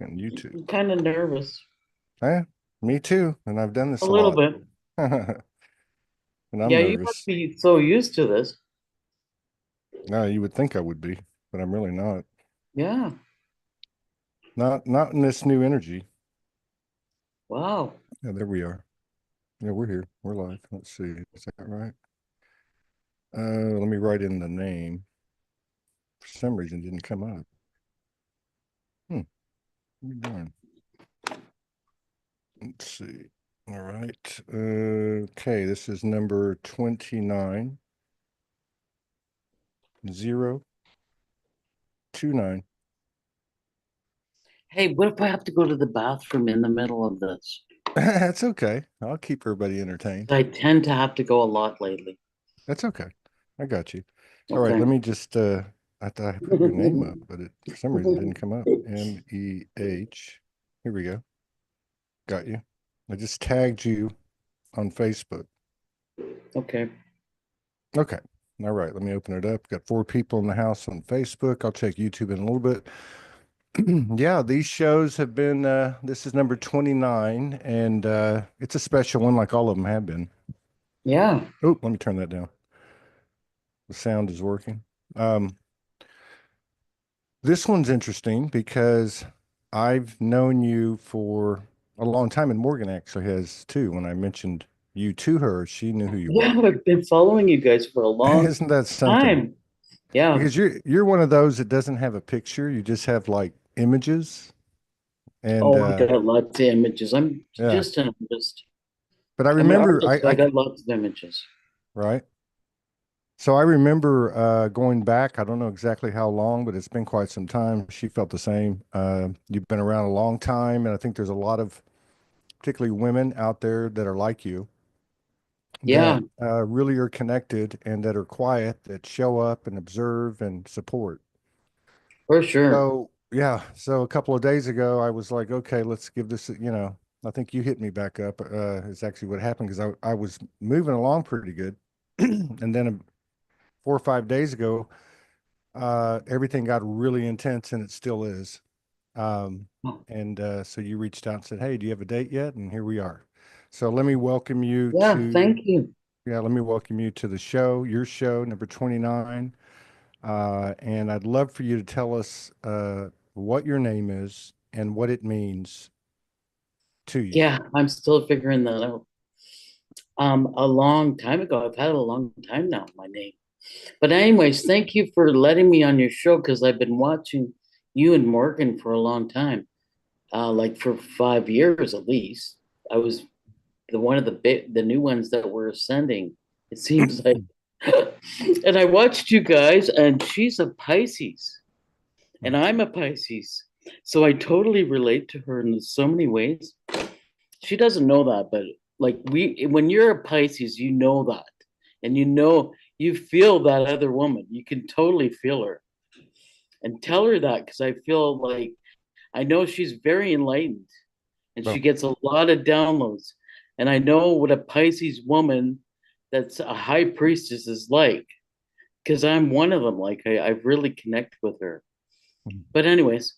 and YouTube. I'm kind of nervous. Eh, me too. And I've done A this a little lot. bit. And I'm Yeah, you must nervous. be so used to this. No, you would think I would be, but I'm really not. Yeah. Not in this new energy. Wow. Yeah, there we are. Yeah, we're here. We're live. Let's see. Is that right? Let me write in the name. For some reason, it didn't come up. Hmm. What are you doing? Let's see. All right. Okay, this is number 29 029. Hey, what if I have to go to the bathroom in the middle of this? That's okay. I'll keep everybody entertained. I tend to have to go a lot lately. That's okay. I got you. All right, Okay. let me just I thought I put your name up, but it for some reason didn't come up. Meh. Here we go. Got you. I just tagged you on Facebook. Okay. Okay. All right, let me open it up. Got four people in the house on Facebook. I'll check YouTube in a little bit. Yeah, these shows have been this is number 29 and it's a special one like all of them have been. Yeah. Oh, let me turn that down. The sound is working. Um, this one's interesting because I've known you for a long time, and Morgan actually has too. When I mentioned you to her, she knew who you Yeah, were. I've been following you guys for a long Isn't that something? time. Yeah. Because you're one of those that doesn't have a picture, you just have like images. And Oh, I got lots of images. I'm yeah. just an artist. But I I'm an remember artist, so I got lots of images. right. So I remember going back, I don't know exactly how long, but it's been quite some time. She felt the same. You've been around a long time, and I think there's a lot of particularly women out there that are like you Yeah, that really are connected and that are quiet, that show up and observe and support. for sure. So, yeah, so a couple of days ago, I was like, okay, let's give this, I think you hit me back up, is actually what happened because I was moving along pretty good. And then 4 or 5 days ago, everything got really intense and it still is. Um, and so you reached out and said, "Hey, do you have a date yet?" And here we are. So let me welcome you Yeah, to, thank you. yeah, let me welcome you to the show, your show, number 29. And I'd love for you to tell us what your name is and what it means to you. Yeah, I'm still figuring that out. A long time ago, I've had it a long time now, my name. But anyways, thank you for letting me on your show because I've been watching you and Morgan for a long time, like for 5 years at least. I was the one of the new ones that were ascending. It seems like, and I watched you guys, and she's a Pisces, and I'm a Pisces, so I totally relate to her in so many ways. She doesn't know that, but like when you're a Pisces, you know that, and you feel that other woman. You can totally feel her, and tell her that because I feel like I know she's very enlightened and she Well, gets a lot of downloads. And I know what a Pisces woman that's a high priestess is like because I'm one of them. Like I really connect with her. But anyways,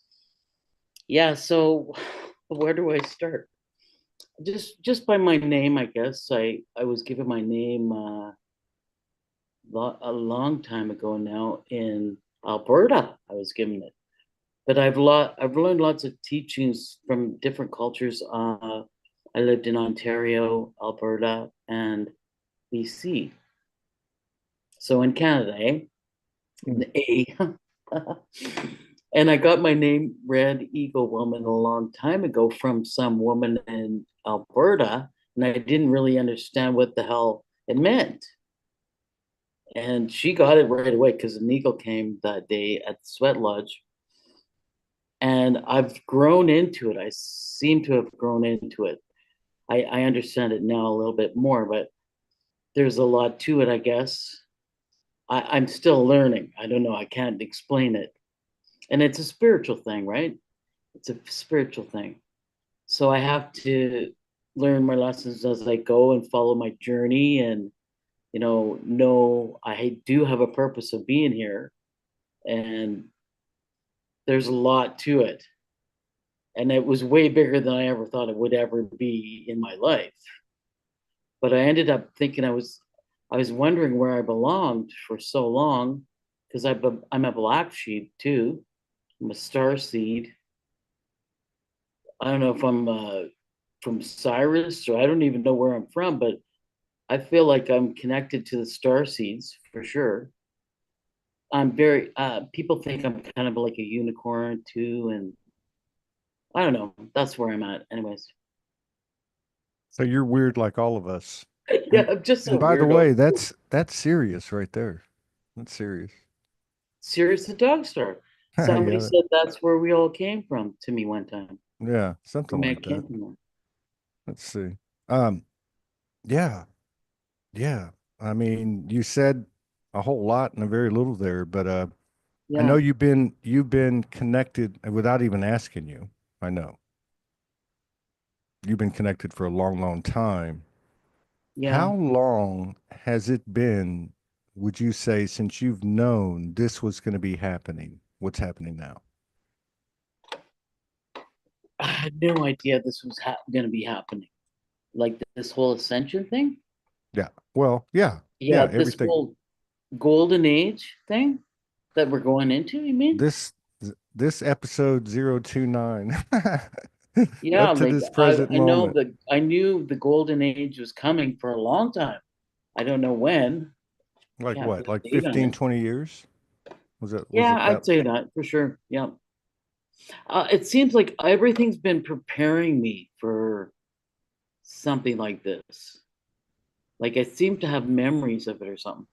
yeah. So where do I start? Just by my name, I guess. I was given my name a long time ago now in Alberta. I was given it, but I've learned lots of teachings from different cultures. I lived in Ontario, Alberta, and BC. So in Canada, eh? mm, A. And I got my name Red Eagle Woman a long time ago from some woman in Alberta, and I didn't really understand what the hell it meant. And she got it right away because an eagle came that day at the sweat lodge. And I've grown into it. I seem to have grown into it. I understand it now a little bit more, but there's a lot to it, I guess. I'm still learning. I don't know. I can't explain it. And it's a spiritual thing, right? It's a spiritual thing. So I have to learn my lessons as I go and follow my journey and, know I do have a purpose of being here. And there's a lot to it. and it was way bigger than I ever thought it would ever be in my life. But I ended up thinking I was wondering where I belonged for so long because I'm a black sheep too. I'm a star seed. I don't know if I'm from Cyrus or I don't even know where I'm from, but I feel like I'm connected to the star seeds for sure. I'm very people think I'm kind of like a unicorn too, and I don't know. That's where I'm at. Anyways. So you're weird like all of us. Yeah, And I'm just a and by the weirdo. way, that's serious right there. That's serious. Sirius the dog star. Somebody Yeah, said that's where we all came from to me one time. yeah, We something like met that. came from there. Let's see. Um, yeah, yeah. I mean, you said a whole lot and a very little there, but I know Yeah, you've been connected without even asking you. I know you've been connected for a long, long time. yeah. How long has it been, would you say, since you've known this was going to be happening? What's happening now? I had no idea this was going to be happening. Like this whole ascension thing. Yeah. Well, yeah, Yeah, yeah, this everything. whole golden age thing that we're going into, you mean? This this episode 029 Yeah, up to like this present I know moment. I knew the golden age was coming for a long time. I don't know when. Like Can't what? put a Like date on 15, it. 20 years? Was Yeah, it that? I'd say that for sure. Yeah. It seems like everything's been preparing me for something like this. Like I seem to have memories of it or something.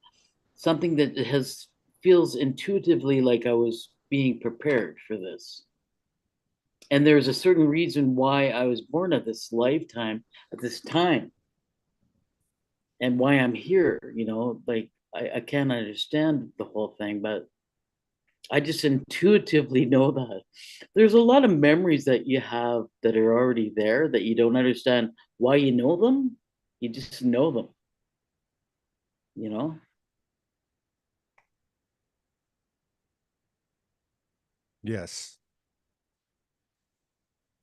Something that has feels intuitively like I was being prepared for this. And there's a certain reason why I was born at this lifetime, at this time, and why I'm here. Like I can't understand the whole thing, but I just intuitively know that there's a lot of memories that you have that are already there that you don't understand why you know them. You just know them, you know? Yes.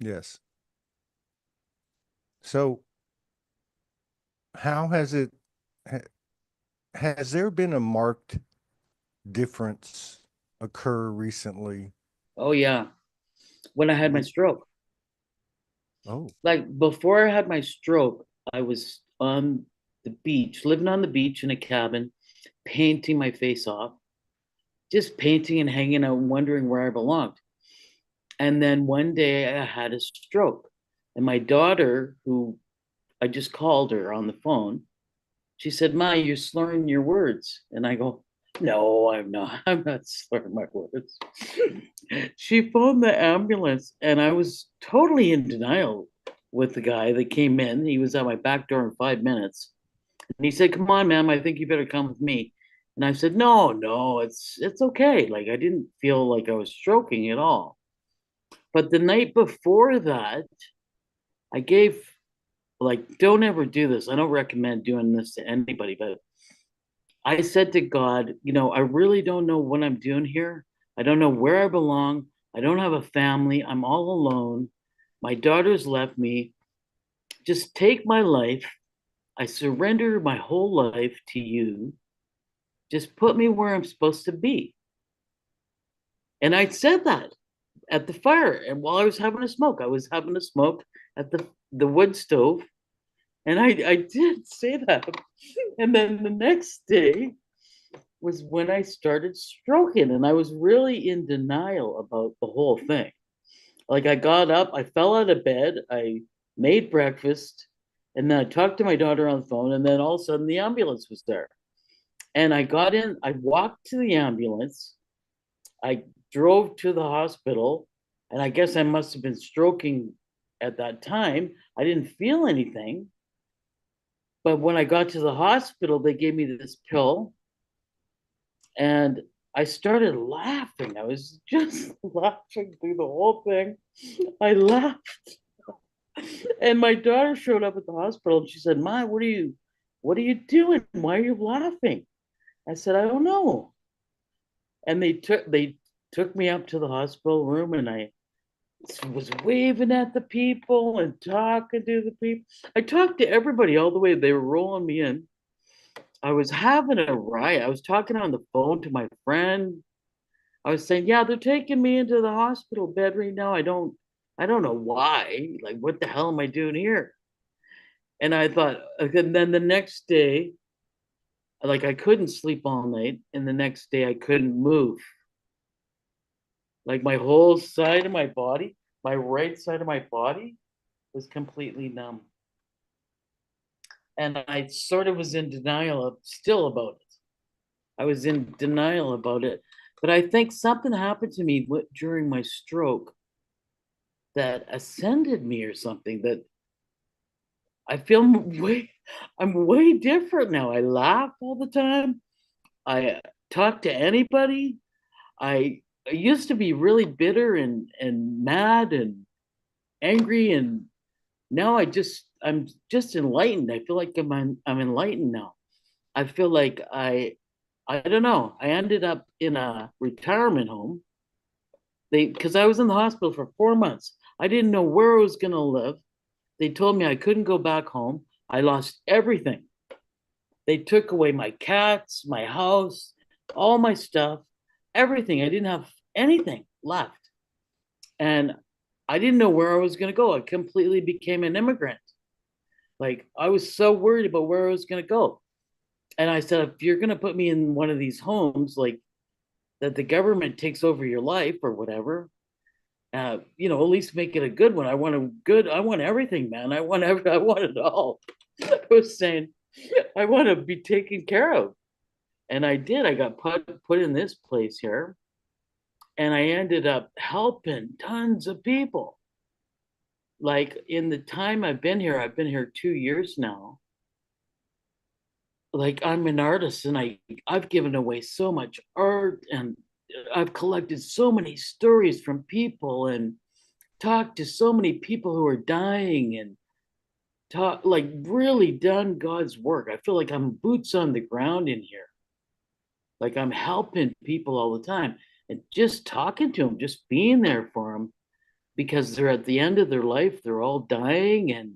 Yes. So, how has it ha, has there been a marked difference occur recently? Oh, yeah. When I had my With stroke, oh, like before I had my stroke, I was on the beach, living on the beach in a cabin, painting my face off, just painting and hanging out, wondering where I belonged. And then one day I had a stroke. And my daughter, who I just called her on the phone, she said, Ma, you're slurring your words. And I go, no, I'm not. I'm not slurring my words. She phoned the ambulance, and I was totally in denial with the guy that came in. He was at my back door in 5 minutes. And he said, come on, ma'am, I think you better come with me. And I said, no, no, it's okay. Like I didn't feel like I was stroking at all. But the night before that, I gave like don't ever do this. I don't recommend doing this to anybody, but I said to God, I really don't know what I'm doing here. I don't know where I belong. I don't have a family. I'm all alone. My daughter's left me. Just take my life. I surrender my whole life to you. Just put me where I'm supposed to be. And I said that at the fire. And while I was having a smoke, I was having a smoke at the wood stove. And I did say that. And then the next day was when I started stroking, and I was really in denial about the whole thing. Like I got up, I fell out of bed, I made breakfast, and then I talked to my daughter on the phone, and then all of a sudden the ambulance was there. And I got in, I walked to the ambulance, I drove to the hospital, and I guess I must have been stroking at that time. I didn't feel anything. But when I got to the hospital, they gave me this pill, and I started laughing. I was just laughing through the whole thing. I laughed. And my daughter showed up at the hospital and she said, Ma, what are you doing? Why are you laughing? I said, I don't know. And they took me up to the hospital room, and I was waving at the people and talking to the people. I talked to everybody all the way. They were rolling me in. I was having a riot. I was talking on the phone to my friend. I was saying, yeah, they're taking me into the hospital bed right now. I don't know why. Like, what the hell am I doing here? And I thought, and then the next day, like I couldn't sleep all night, and the next day I couldn't move. Like my whole side of my body, my right side of my body was completely numb. And I sort of was in denial of still about it. I was in denial about it. But I think something happened to me during my stroke that ascended me or something that I feel I'm way different now. I laugh all the time. I talk to anybody. I used to be really bitter and mad and angry, and now I'm just enlightened. I feel like I'm enlightened now. I feel like I don't know. I ended up in a retirement home. Because I was in the hospital for 4 months. I didn't know where I was gonna live. They told me I couldn't go back home. I lost everything. They took away my cats, my house, all my stuff, everything. I didn't have anything left. And I didn't know where I was going to go. I completely became an immigrant. Like, I was so worried about where I was going to go. And I said, if you're going to put me in one of these homes, like that the government takes over your life or whatever, at least make it a good one. I want everything, man. I want it all. I was saying, I want to be taken care of. And I did. I got put in this place here, and I ended up helping tons of people. Like in the time I've been here 2 years now. Like I'm an artist, and I've given away so much art, and I've collected so many stories from people, and talked to so many people who are dying, and talk like really done God's work. I feel like I'm boots on the ground in here. Like I'm helping people all the time and just talking to them, just being there for them because they're at the end of their life. They're all dying and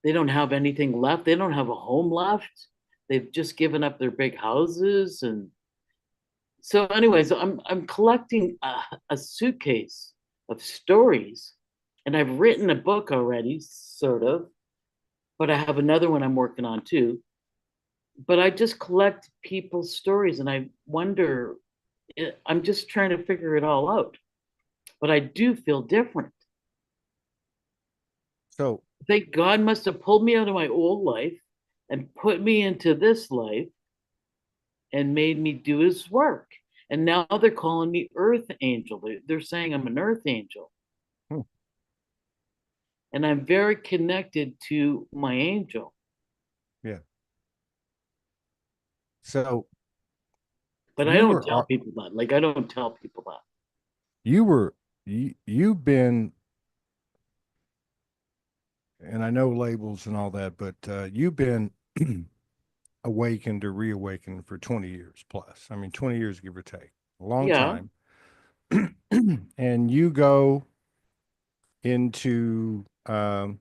they don't have anything left. They don't have a home left. They've just given up their big houses. And so, anyways, I'm collecting a suitcase of stories, and I've written a book already, sort of, but I have another one I'm working on too. But I just collect people's stories, and I wonder, I'm just trying to figure it all out. But I do feel different. So, I think God must have pulled me out of my old life and put me into this life and made me do his work. And now they're calling me Earth Angel. They're saying I'm an Earth Angel. hmm, And I'm very connected to my angel. yeah. So But I you don't were, tell people that. Like, I don't tell people that. you were, you've been, and I know labels and all that, but you've been awakened or reawakened for 20 years plus. I mean, 20 years, give or take, a long Yeah. time. And you go into a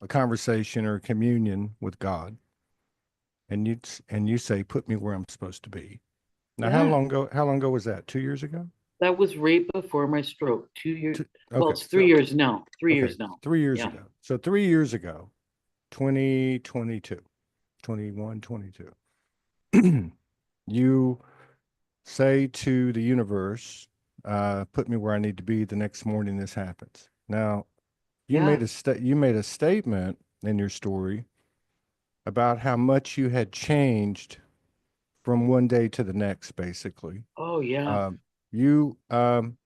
conversation or a communion with God, and you say, "Put me where I'm supposed to be." Now, how Yeah. long ago? How long ago was that? 2 years ago? That was right before my stroke. 2 years. Well, Okay, it's three so years now. Three okay, years now. 3 years Yeah. ago. So 3 years ago, 2022, 21, 22. You say to the universe, "Put me where I need to be." The next morning, this happens. Now, Yeah. you made a statement in your story about how much you had changed from one day to the next, basically. Oh, yeah. You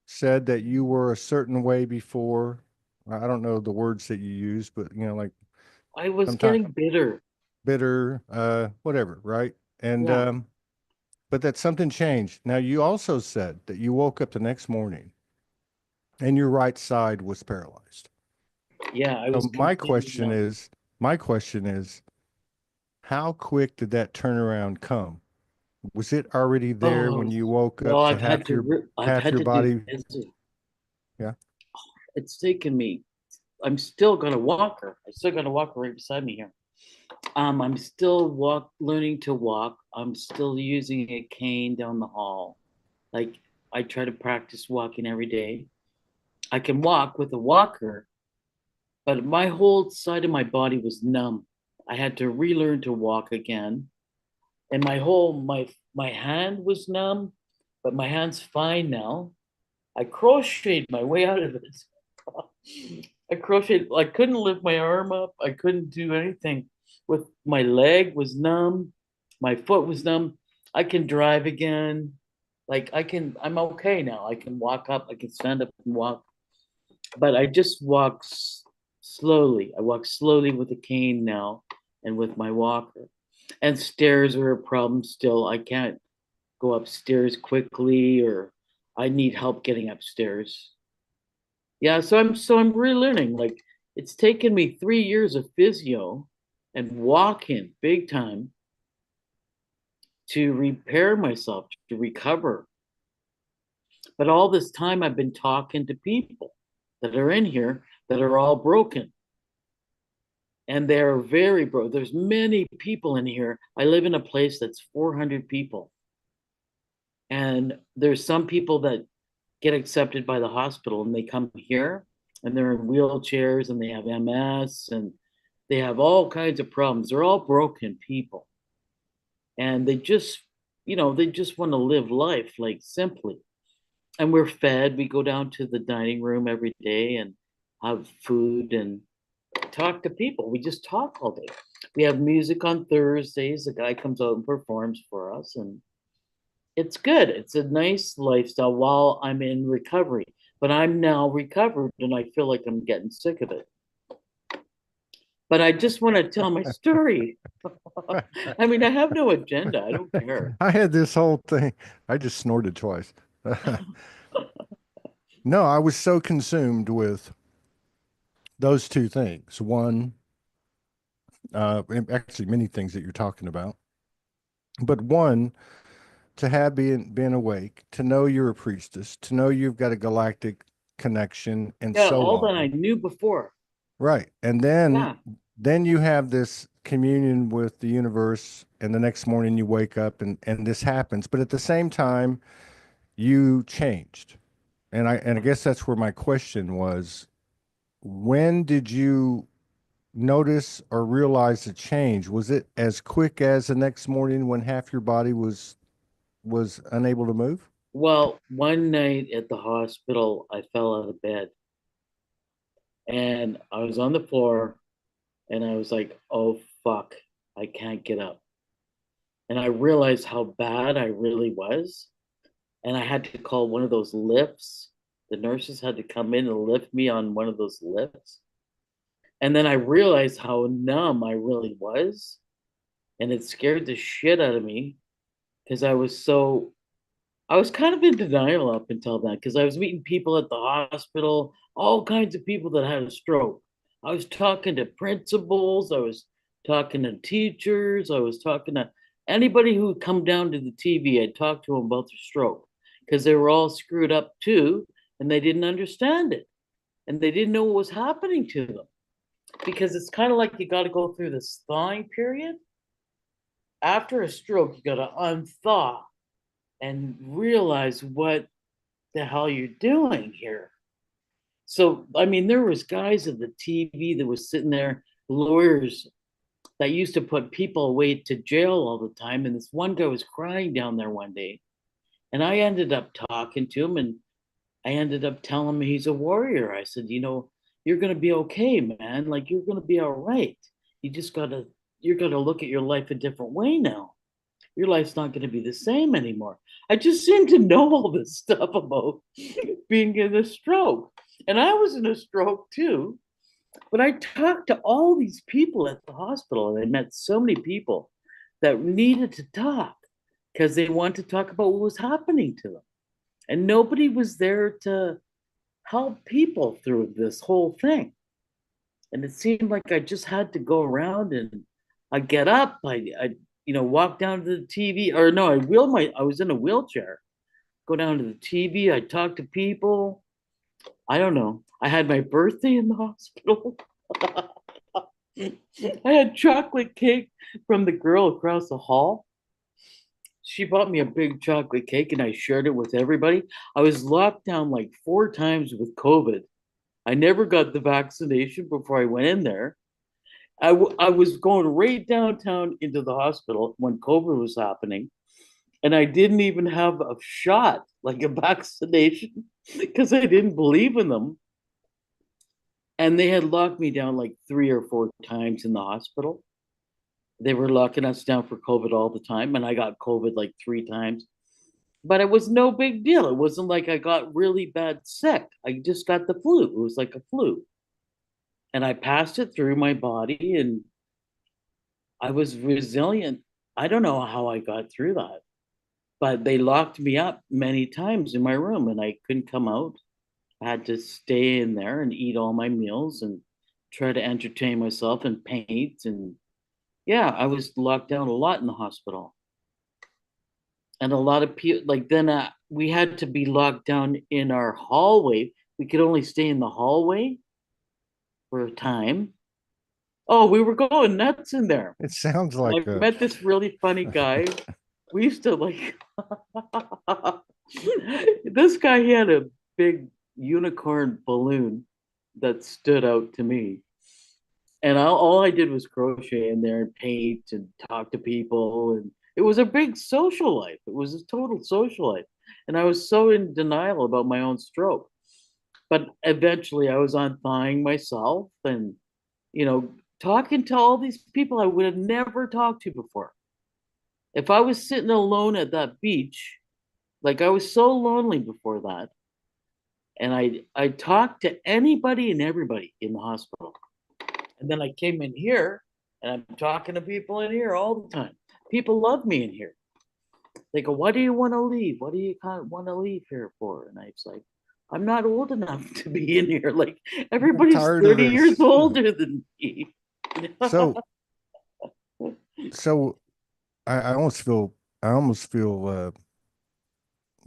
said that you were a certain way before. I don't know the words that you use, but like I was sometimes getting bitter. bitter, whatever, right? And Yeah. but that something changed. Now you also said that you woke up the next morning and your right side was paralyzed. Yeah. I So was completely numb. my question is, how quick did that turnaround come? Was it already there Oh, when you woke well, up to half I've your had to do body? this. Yeah. it's taken me. I'm still got a walker. I still got a walker right beside me here. I'm still learning to walk. I'm still using a cane down the hall. Like I try to practice walking every day. I can walk with a walker, but my whole side of my body was numb. I had to relearn to walk again, and my hand was numb, but my hand's fine now. I crocheted my way out of it. I crocheted. I couldn't lift my arm up. I couldn't do anything. With my leg was numb, my foot was numb. I can drive again. Like I can. I'm okay now. I can walk up. I can stand up and walk. But I just walk slowly. I walk slowly with a cane now, and with my walker. And stairs are a problem still. I can't go upstairs quickly, or I need help getting upstairs. Yeah, so I'm relearning. Like it's taken me 3 years of physio and walking big time to repair myself, to recover. But all this time I've been talking to people that are in here that are all broken. And they're very broke. There's many people in here. I live in a place that's 400 people. And there's some people that get accepted by the hospital and they come here and they're in wheelchairs and they have MS and they have all kinds of problems. They're all broken people. And they just want to live life like simply. And we're fed. We go down to the dining room every day and have food and talk to people. We just talk all day. We have music on Thursdays. A guy comes out and performs for us, and it's good. It's a nice lifestyle while I'm in recovery. But I'm now recovered and I feel like I'm getting sick of it. But I just want to tell my story. I mean, I have no agenda. I don't care. I had this whole thing. I just snorted twice. No, I was so consumed with those two things. One, and actually many things that you're talking about, but one, to have been awake, to know you're a priestess, to know you've got a galactic connection, and Yeah, so all that I on. knew before. Right. And then Yeah. then you have this communion with the universe, and the next morning you wake up and this happens. But at the same time, you changed. And I guess that's where my question was, when did you notice or realize the change? Was it as quick as the next morning when half your body was unable to move? Well, one night at the hospital, I fell out of bed and I was on the floor and I was like, oh, fuck, I can't get up. And I realized how bad I really was. And I had to call one of those lifts. The nurses had to come in and lift me on one of those lifts. And then I realized how numb I really was. And it scared the shit out of me because I was kind of in denial up until then because I was meeting people at the hospital, all kinds of people that had a stroke. I was talking to principals, I was talking to teachers, I was talking to anybody who would come down to the TV. I'd talk to them about their stroke because they were all screwed up too and they didn't understand it and they didn't know what was happening to them because it's kind of like you got to go through this thawing period. After a stroke, you got to unthaw and realize what the hell you're doing here. So, I mean, there was guys at the TV that was sitting there, lawyers that used to put people away to jail all the time. And this one guy was crying down there one day. And I ended up talking to him and I ended up telling him he's a warrior. I said, you're going to be okay, man. Like, you're going to be all right. You just got to, you're going to look at your life a different way now. Your life's not going to be the same anymore. I just seem to know all this stuff about being in a stroke. And I was in a stroke too. But I talked to all these people at the hospital and I met so many people that needed to talk because they wanted to talk about what was happening to them. And nobody was there to help people through this whole thing. And it seemed like I just had to go around and I get up, I walk down to the TV, or no, I was in a wheelchair, go down to the TV, I talk to people. I don't know. I had my birthday in the hospital. I had chocolate cake from the girl across the hall. She bought me a big chocolate cake and I shared it with everybody. I was locked down like 4 times with COVID. I never got the vaccination before I went in there. I was going right downtown into the hospital when COVID was happening, and I didn't even have a shot, like a vaccination, because I didn't believe in them. And they had locked me down like 3 or 4 times in the hospital. They were locking us down for COVID all the time, and I got COVID like 3 times. But it was no big deal. It wasn't like I got really bad sick. I just got the flu. It was like a flu. And I passed it through my body and I was resilient. I don't know how I got through that, but they locked me up many times in my room and I couldn't come out. I had to stay in there and eat all my meals and try to entertain myself and paint. And yeah, I was locked down a lot in the hospital. And a lot of people, like, then we had to be locked down in our hallway. We could only stay in the hallway for a time. Oh, we were going nuts in there. It sounds And like I met this really funny guy. We used to like this guy, he had a big unicorn balloon that stood out to me. And all I did was crochet in there and paint and talk to people. And it was a big social life. It was a total social life. And I was so in denial about my own stroke. But eventually I was unthawing myself and, you know, talking to all these people I would have never talked to before. If I was sitting alone at that beach, like I was so lonely before that, and I talked to anybody and everybody in the hospital. And then I came in here and I'm talking to people in here all the time. People love me in here. They go, "Why do you want to leave? What do you want to leave here for?" And I was like, "I'm not old enough to be in here. Like I'm everybody's tired of 30 years this. older than me." So, so I almost feel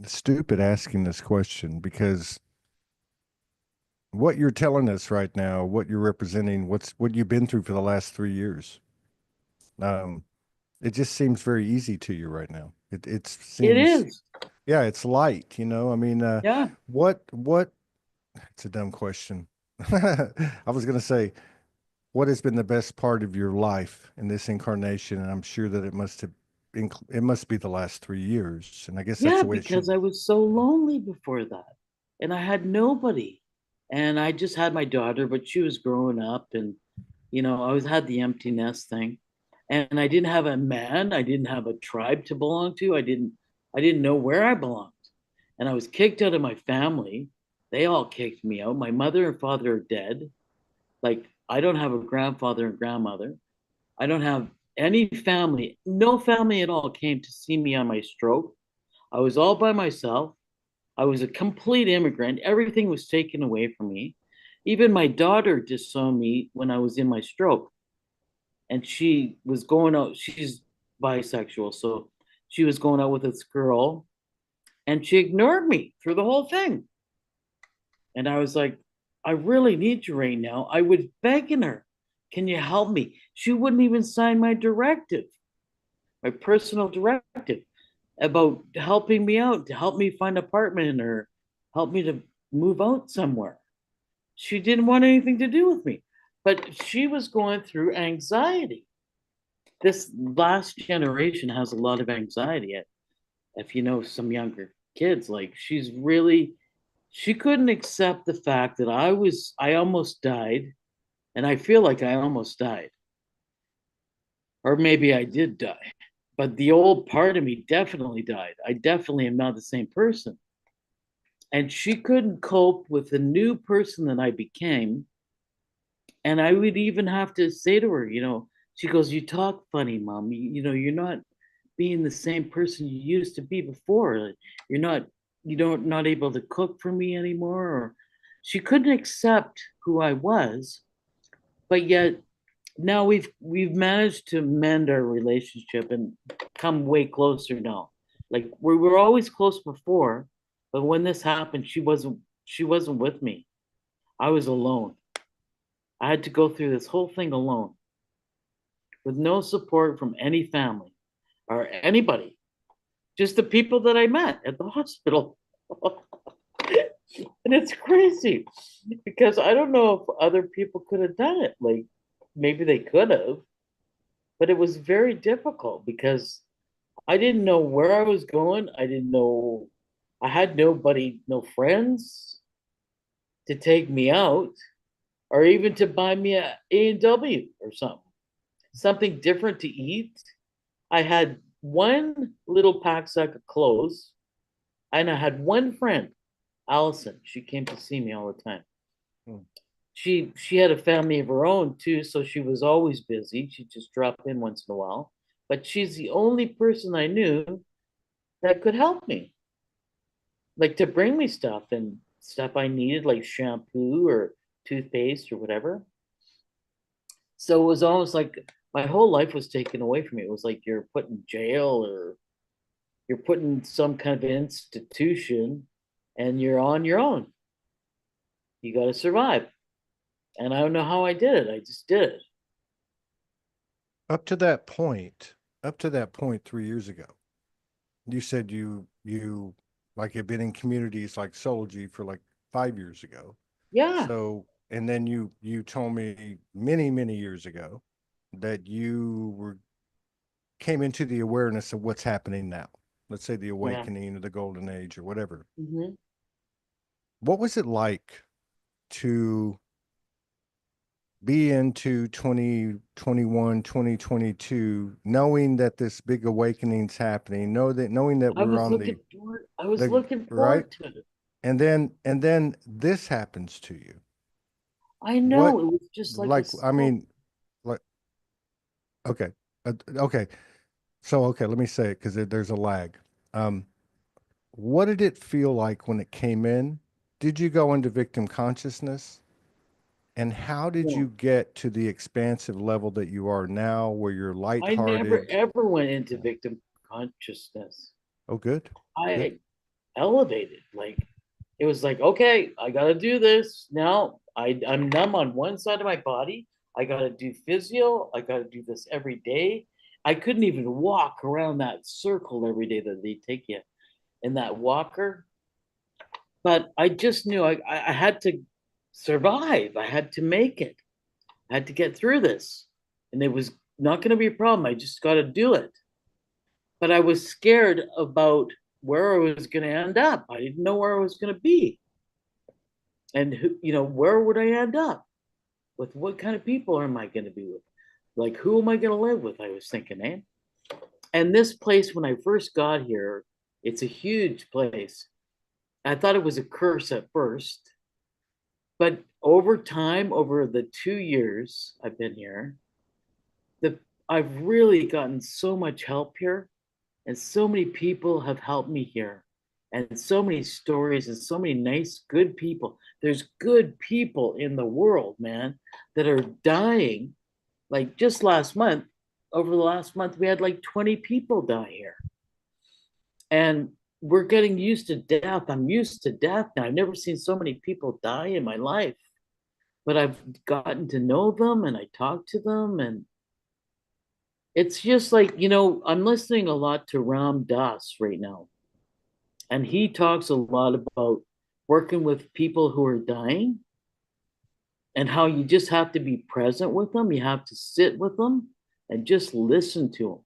stupid asking this question because what you're telling us right now, what you're representing, what you've been through for the last 3 years. Um, it just seems very easy to you right now. It It seems, is. yeah, it's light, I mean, Yeah. what it's a dumb question. I was gonna say, what has been the best part of your life in this incarnation? And I'm sure that it must be the last 3 years. And I guess that's Yeah, the way it because should. I was so lonely before that. And I had nobody. And I just had my daughter, but she was growing up and I was had the empty nest thing. And I didn't have a man, I didn't have a tribe to belong to. I didn't know where I belonged. And I was kicked out of my family. They all kicked me out. My mother and father are dead. Like I don't have a grandfather and grandmother. I don't have any family. No family at all came to see me on my stroke. I was all by myself. I was a complete immigrant. Everything was taken away from me. Even my daughter disowned me when I was in my stroke. And she was going out, she's bisexual. So she was going out with this girl and she ignored me through the whole thing. And I was like, "I really need you right now." I was begging her, "Can you help me?" She wouldn't even sign my directive, my personal directive about helping me out, to help me find an apartment or help me to move out somewhere. She didn't want anything to do with me, but she was going through anxiety. This last generation has a lot of anxiety. If you know some younger kids, like she couldn't accept the fact that I almost died, and I feel like I almost died, or maybe I did die. But the old part of me definitely died. I definitely am not the same person. And she couldn't cope with the new person that I became. And I would even have to say to her, she goes, "You talk funny, mom. You're not being the same person you used to be before. You're not, not able to cook for me anymore." Or she couldn't accept who I was, but yet now we've managed to mend our relationship and come way closer now. Like we were always close before, but when this happened, she wasn't with me. I was alone. I had to go through this whole thing alone with no support from any family or anybody, just the people that I met at the hospital. And it's crazy because I don't know if other people could have done it. Like maybe they could have, but it was very difficult because I didn't know where I was going. I didn't know, I had nobody, no friends to take me out or even to buy me a A&W or something different to eat. I had one little pack sack of clothes, and I had one friend, Allison. She came to see me all the time. Hmm. She had a family of her own too, so she was always busy. She'd just drop in once in a while. But she's the only person I knew that could help me, like to bring me stuff and stuff I needed, like shampoo or toothpaste or whatever. So it was almost like my whole life was taken away from me. It was like you're put in jail or you're put in some kind of institution and you're on your own. You got to survive. And I don't know how I did it. I just did it. Up to that point, up to that point 3 years ago, you said you like had been in communities like Solji for like 5 years ago. Yeah. So, and then you told me many years ago that you were came into the awareness of what's happening now. Let's say the Yeah. awakening or the golden age or whatever. Hmm. What was it like to be into 2021, 2022, knowing that this big awakening's happening, knowing that I we're was on looking forward. I was the looking right? forward to it. And then this happens to you. I What, know it was just like a like, I slow. mean, like, okay. Okay. So, okay, let me say it because there's a lag. Um, what did it feel like when it came in? Did you go into victim consciousness? And how did No, you get to the expansive level that you are now where you're I never lighthearted? ever went into Yeah. victim consciousness. Oh, good. Good. I elevated. Like it was like, okay, I gotta do this. Now I'm numb on one side of my body. I gotta do physio. I gotta do this every day. I couldn't even walk around that circle every day that they take you in that walker. But I just knew I had to survive. I had to make it. I had to get through this. And it was not going to be a problem. I just got to do it. But I was scared about where I was going to end up. I didn't know where I was going to be. And, where would I end up? With what kind of people am I going to be with? Like, who am I going to live with? I was thinking, eh? And this place, when I first got here, it's a huge place. I thought it was a curse at first, but over time, over the 2 years I've been here, the I've really gotten so much help here, and so many people have helped me here, and so many stories, and so many nice, good people. There's good people in the world, man, that are dying. Like just last month, over the last month, we had like 20 people die here. And we're getting used to death. I'm used to death now. I've never seen so many people die in my life, but I've gotten to know them and I talk to them. And it's just like, I'm listening a lot to Ram Dass right now. And he talks a lot about working with people who are dying and how you just have to be present with them. You have to sit with them and just listen to them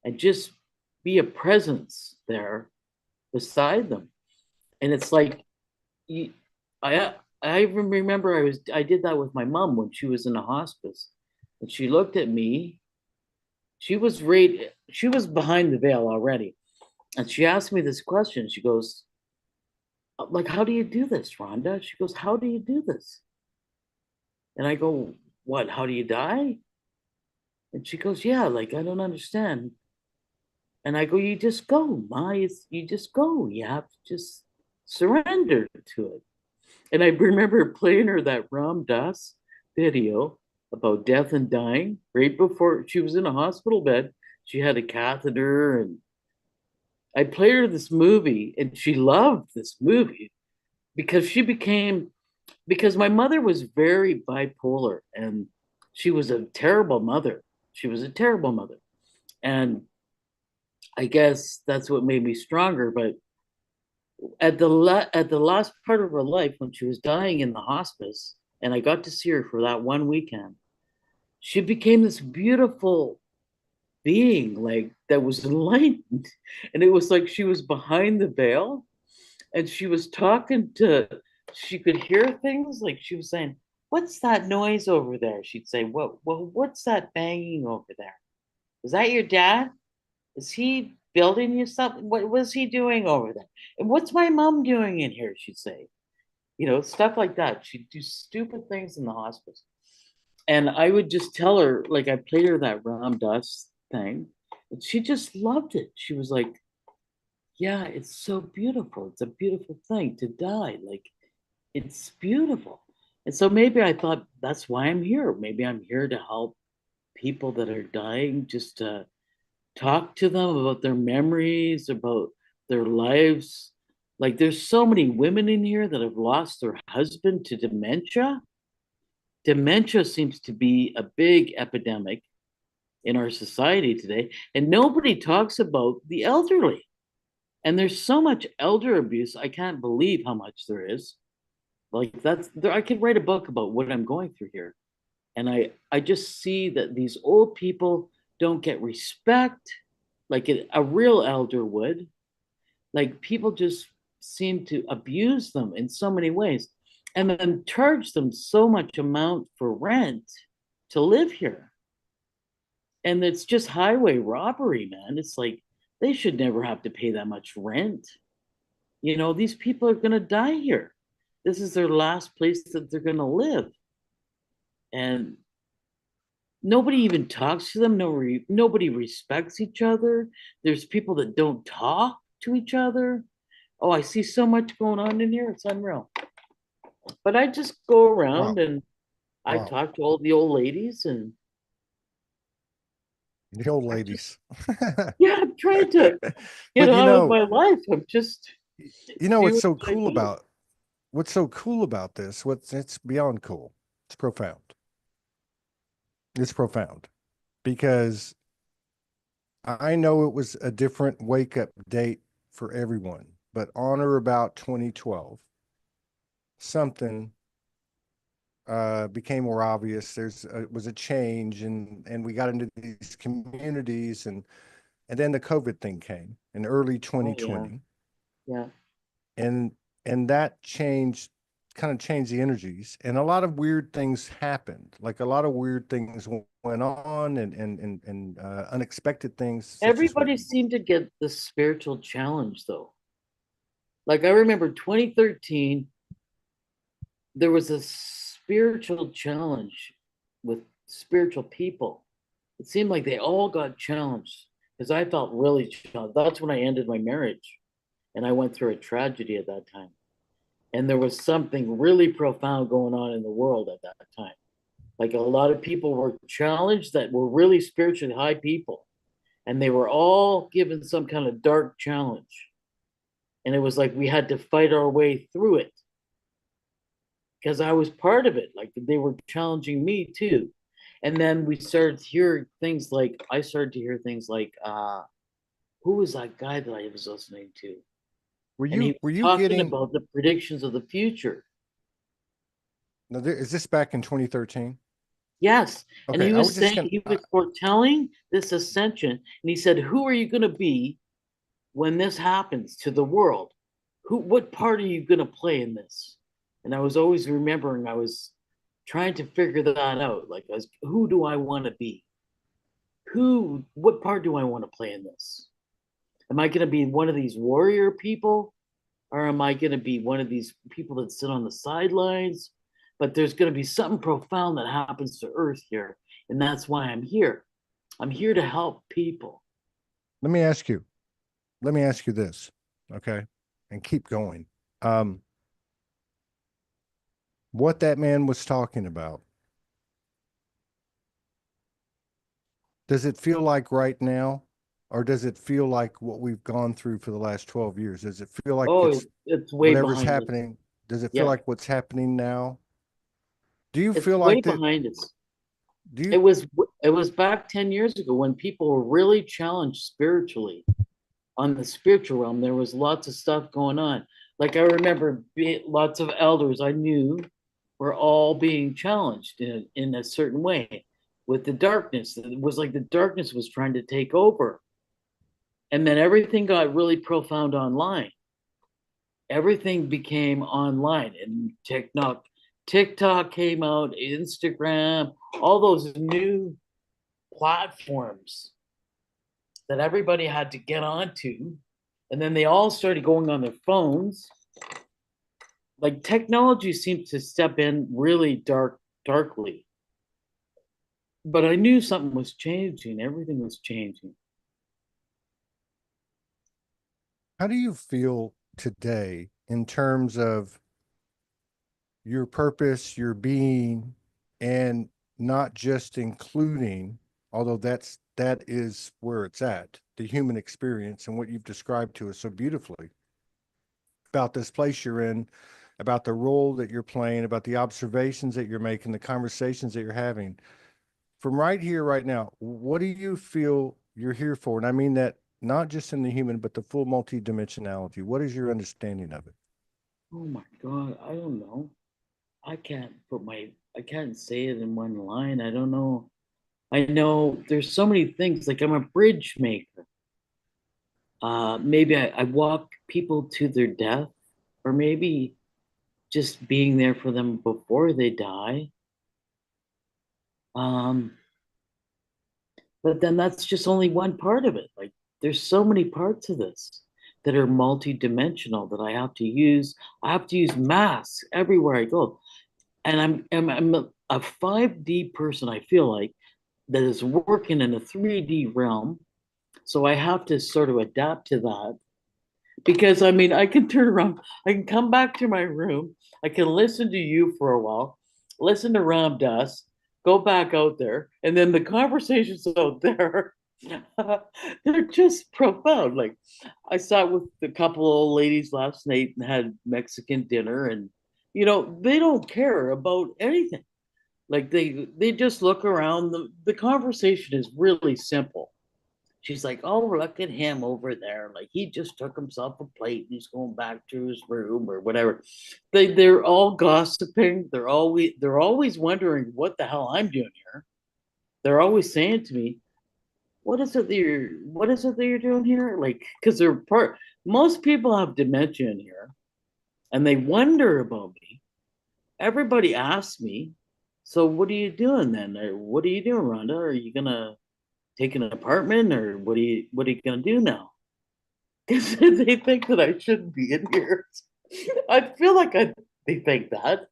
and just be a presence there beside them. And it's like, you, I even remember I did that with my mom when she was in a hospice, and she looked at me. She was behind the veil already, and she asked me this question. She goes, like, how do you do this, Rhonda? She goes, how do you do this? And I go, what? How do you die? And she goes, yeah, like I don't understand. And I go, you just go, Ma. You just go. You have to just surrender to it. And I remember playing her that Ram Dass video about death and dying right before she was in a hospital bed. She had a catheter, and I played her this movie, and she loved this movie because she became because my mother was very bipolar and she was a terrible mother. She was a terrible mother. And I guess that's what made me stronger. But at the last part of her life, when she was dying in the hospice, and I got to see her for that one weekend, she became this beautiful being, like that was enlightened, and it was like she was behind the veil, and she was talking to. She could hear things, like she was saying, "What's that noise over there?" She'd say, what's that banging over there? Is that your dad? Is he building you something? What was he doing over there? And what's my mom doing in here? She'd say, stuff like that. She'd do stupid things in the hospice. And I would just tell her, like, I played her that Ram Dass thing. And she just loved it. She was like, yeah, it's so beautiful. It's a beautiful thing to die. Like, it's beautiful. And so maybe I thought that's why I'm here. Maybe I'm here to help people that are dying, just to talk to them about their memories, about their lives. Like there's so many women in here that have lost their husband to dementia. Dementia seems to be a big epidemic in our society today, and nobody talks about the elderly. And there's so much elder abuse. I can't believe how much there is. Like that's there, I could write a book about what I'm going through here. And I just see that these old people don't get respect like a real elder would. Like people just seem to abuse them in so many ways and then charge them so much amount for rent to live here. And it's just highway robbery, man. It's like they should never have to pay that much rent. These people are going to die here. This is their last place that they're going to live. And nobody even talks to them. Nobody respects each other. There's people that don't talk to each other. Oh, I see so much going on in here. It's unreal. But I just go around Wow. and I Wow. talk to all the old ladies and The old I just, ladies. yeah, I'm trying to get But on with my life. I'm just doing what I do. what's so cool about this, it's beyond cool. It's profound. It's profound because I know it was a different wake up date for everyone, but on or about 2012, something became more obvious. Was a change, and we got into these communities, and then the COVID thing came in early Oh yeah, 2020, yeah. and that kind of changed the energies, and a lot of weird things happened. Like a lot of weird things went on, and unexpected things, such as what Everybody seemed to get the spiritual challenge though. Like I remember 2013, there was a spiritual challenge with spiritual people. It seemed like they all got challenged because I felt really challenged. That's when I ended my marriage and I went through a tragedy at that time. And there was something really profound going on in the world at that time. Like a lot of people were challenged that were really spiritually high people, and they were all given some kind of dark challenge. And it was like we had to fight our way through it because I was part of it. Like they were challenging me too. And then we started to hear things like I started to hear things like who was that guy that I was listening to? And he were was you talking getting? about the predictions of the future. No, is this back in 2013? Yes. And Okay, he I was was just saying gonna. he was foretelling this ascension. And he said, who are you going to be when this happens to the world? What part are you going to play in this? And I was always remembering, I was trying to figure that out. Like, who do I want to be? What part do I want to play in this? Am I going to be one of these warrior people? Or am I going to be one of these people that sit on the sidelines? But there's going to be something profound that happens to Earth here. And that's why I'm here. I'm here to help people. Let me ask you. Let me ask you this, okay, and keep going. Um, what that man was talking about, does it feel like right now, or does it feel like what we've gone through for the last 12 years? Does it feel like Oh, it's it's way whatever's behind us. happening? Does it feel Yeah, like what's happening now? Do you it's feel way like that? behind us. Do you, It was it was back 10 years ago when people were really challenged spiritually. On the spiritual realm, there was lots of stuff going on. Like I remember lots of elders I knew were all being challenged in a certain way with the darkness. It was like the darkness was trying to take over. And then everything got really profound online. Everything became online and TikTok came out, Instagram, all those new platforms that everybody had to get onto. And then they all started going on their phones. Like technology seemed to step in really darkly. But I knew something was changing. Everything was changing. how do you feel today in terms of your purpose, your being, and not just including, although that is where it's at, the human experience and what you've described to us so beautifully about this place you're in, about the role that you're playing, about the observations that you're making, the conversations that you're having. From right here, right now, what do you feel you're here for? And I mean that not just in the human, but the full multidimensionality. What is your understanding of it? Oh my God, I don't know. I can't say it in one line. I don't know. I know there's so many things. Like I'm a bridge maker. Maybe I walk people to their death, or maybe just being there for them before they die. Um, but then that's just only one part of it. Like there's so many parts of this that are multi-dimensional that I have to use. I have to use masks everywhere I go. And I'm a 5D person, I feel like, that is working in a 3D realm. So I have to sort of adapt to that because I mean, I can turn around, I can come back to my room, I can listen to you for a while, listen to Ram Dass, go back out there, and then the conversations out there, they're just profound. Like I sat with a couple of old ladies last night and had Mexican dinner, and they don't care about anything. Like they just look around. The conversation is really simple. She's like, "Oh, look at him over there. Like he just took himself a plate and he's going back to his room or whatever." They're all gossiping. They're always wondering what the hell I'm doing here. They're always saying to me, what is it that you're doing here?" Like, because they're part most people have dementia in here and they wonder about me. Everybody asks me, "So what are you doing then? Or what are you doing, Rhonda? Are you gonna take an apartment or what are you gonna do now?" Because they think that I shouldn't be in here. I feel like they think that.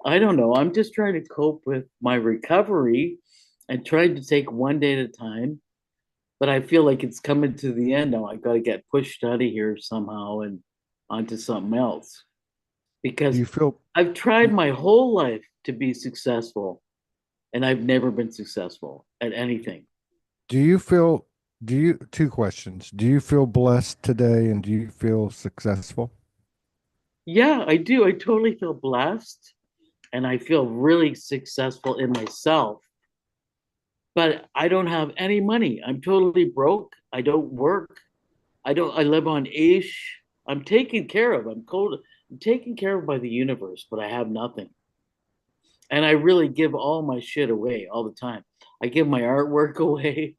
I don't know. I'm just trying to cope with my recovery and trying to take one day at a time. But I feel like it's coming to the end now. I got to get pushed out of here somehow and onto something else Do because you feel I've tried my whole life to be successful and I've never been successful at anything. do you feel do you two questions. Do you feel blessed today and do you feel successful? Yeah, I do. I totally feel blessed and I feel really successful in myself, but I don't have any money. I'm totally broke. I don't work. I live on ish. I'm taken care of. I'm taken care of by the universe, but I have nothing. And I really give all my shit away all the time. I give my artwork away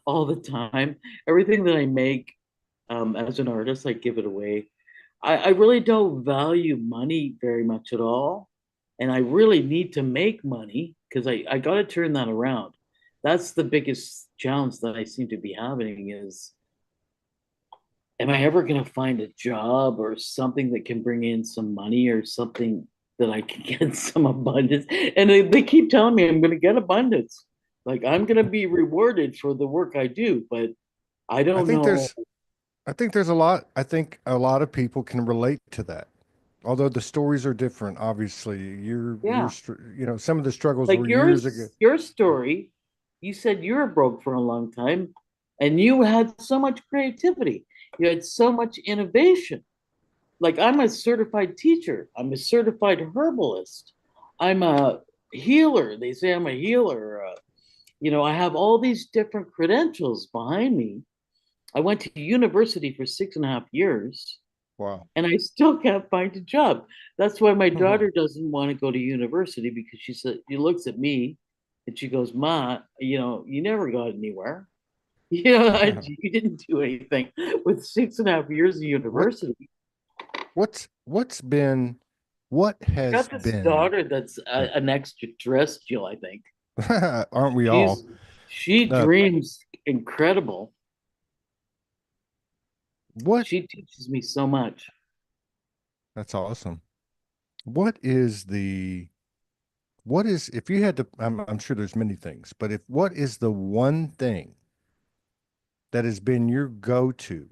all the time. Everything that I make as an artist, I give it away. I really don't value money very much at all. And I really need to make money because I got to turn that around. That's the biggest challenge that I seem to be having is, am I ever going to find a job or something that can bring in some money or something that I can get some abundance? And they keep telling me I'm going to get abundance. Like I'm going to be rewarded for the work I do, but I I don't think know. there's I think there's a lot I think a lot of people can relate to that. Although the stories are different, obviously. Yeah. Some of the struggles Like were years ago. your story, you said you were broke for a long time and you had so much creativity. You had so much innovation. Like I'm a certified teacher. I'm a certified herbalist. I'm a healer. They say I'm a healer. I have all these different credentials behind me. I went to university for 6.5 years Wow. and I still can't find a job. That's why my daughter doesn't want to go to university because she looks at me and she goes, Ma, you never got anywhere. You didn't do anything with 6.5 years of What university. what's been what has Got this been daughter that's yeah. an extraterrestrial, I think. Aren't we She's all? she Uh, dreams incredible. what She teaches me so much. that's awesome. What is the what is if you had to I'm sure there's many things, but if what is the one thing that has been your go-to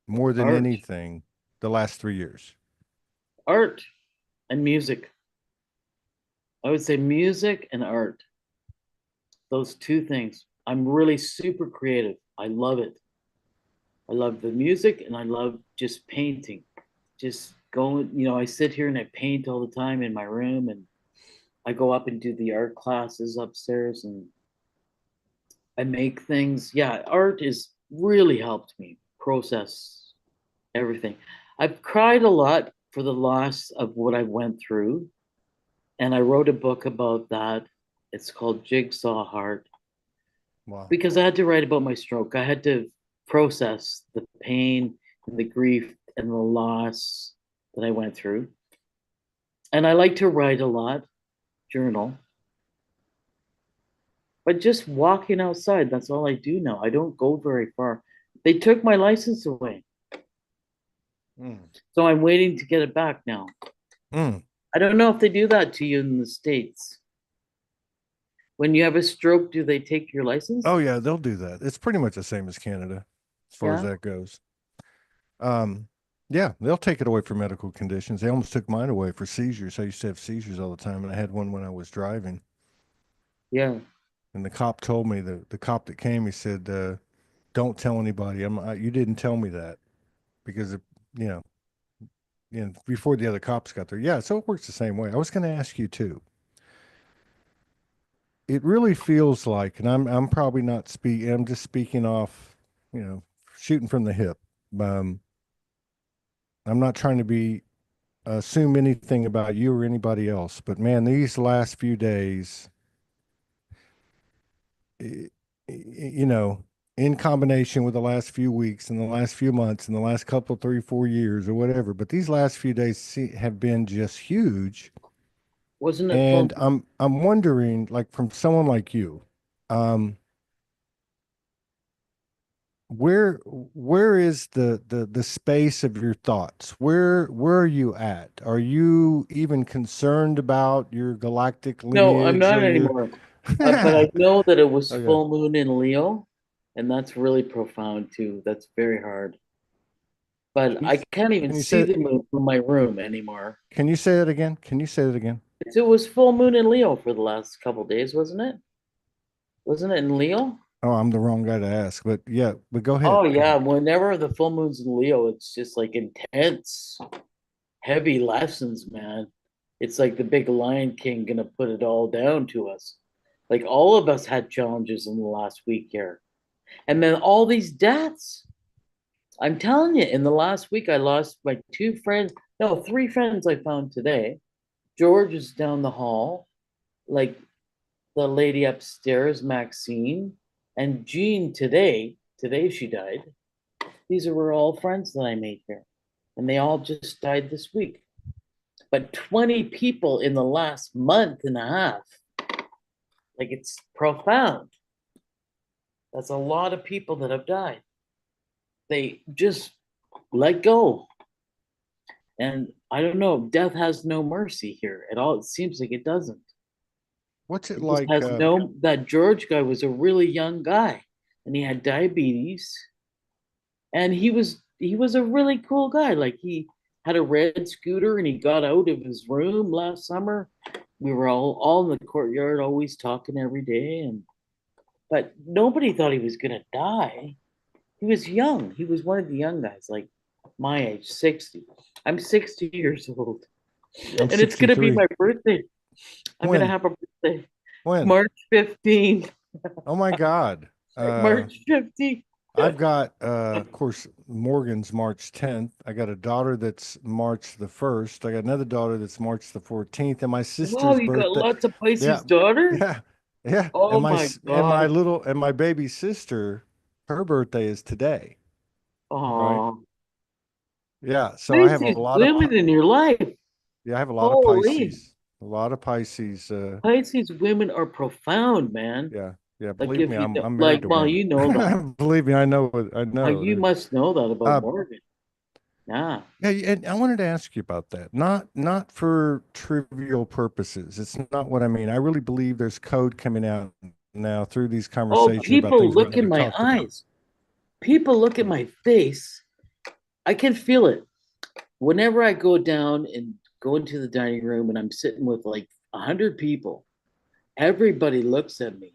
more than Art, anything the last 3 years? art, and music. I would say music and art. Those two things. I'm really super creative. I love it. I love the music and I love just painting. Just going, I sit here and I paint all the time in my room and I go up and do the art classes upstairs and I make things. Yeah, art has really helped me process everything. I've cried a lot for the loss of what I went through, and I wrote a book about that. It's called Jigsaw Heart Wow. because I had to write about my stroke. I had to process the pain and the grief and the loss that I went through. And I like to write a lot, journal, but just walking outside, that's all I do now. I don't go very far. They took my license away. Mm. So I'm waiting to get it back now. Mm. I don't know if they do that to you in the States. When you have a stroke, do they take your Oh license? yeah, they'll do that. It's pretty much the same as Canada as far as Yeah. that goes. Um, yeah, they'll take it away for medical conditions. They almost took mine away for seizures. I used to have seizures all the time, and I had one when I was driving. Yeah. And the cop told me the cop that came, he said, "Don't tell anybody. You didn't tell me that because you know, before the other cops got there. Yeah, so it works the same way. I was going to ask you too. It really feels like, and I'm probably not speaking. I'm just speaking off, you know, shooting from the hip. Um, I'm not trying to be assume anything about you or anybody else, but man, these last few days, i- you know, in combination with the last few weeks and the last few months and the last couple, 3, 4 years or whatever, but these last few days have been just huge. Wasn't it And full? I'm wondering, like from someone like you, um, where is the space of your thoughts? Where are you at? Are you even concerned about your galactic No, I'm lineage not or your anymore. But I know that it was Okay. full moon in Leo, and that's really profound too. That's very hard. But Can you I can't even can you see say the moon from my room anymore. can you say that again? Can you say that again? It was full moon in Leo for the last couple days, wasn't it? Wasn't it in Leo? Oh, I'm the wrong guy to ask, but yeah, but go ahead. Oh Go yeah, ahead. whenever the full moon's in Leo, it's just like intense, heavy lessons, man. It's like the big Lion King gonna put it all down to us. Like all of us had challenges in the last week here. And then all these deaths. I'm telling you, in the last week, I lost my two friends. No, three friends I found today. George is down the hall, like the lady upstairs, Maxine, and Jean today. Today she died. These were all friends that I made here, and they all just died this week. But 20 people in the last month and a half, like it's profound. That's a lot of people that have died. They just let go. And I don't know, death has no mercy here at all. It seems like it doesn't. What's it It just like? has no, that George guy was a really young guy and he had diabetes and he was a really cool guy. Like he had a red scooter and he got out of his room last summer. We were all in the courtyard, always talking every day, and but nobody thought he was gonna die. He was young. He was one of the young guys, like My age, 60. I'm 60 years old. I'm And it's gonna be 63. my birthday. I'm gonna When? have a birthday. When? March 15th. Oh my God. March 15th. I've got, of course, Morgan's March 10th. I got a daughter that's March the 1st. I got another daughter that's March the 14th, and my Wow, sister's you got birthday. lots of Yeah, Pisces daughters? yeah, yeah. Oh And my God. my baby sister, her birthday is today, right? Oh, Yeah. So I have a Pisces lot of women in your life. yeah, I have a lot of Holy. Pisces. A lot of Pisces. Pisces women are profound, man. Yeah, yeah. Like Believe if me, you don't I'm married like, to well, one. you know that. Believe me, I know. I know. You must know that about Uh, Morgan. Yeah. Yeah, and I wanted to ask you about that. Not for trivial purposes. It's not what I mean. I really believe there's code coming out now through these Oh, conversations about people things we look in never my talked about. eyes. People look at my face. I can feel it. Whenever I go down and go into the dining room and I'm sitting with like 100 people, everybody looks at me.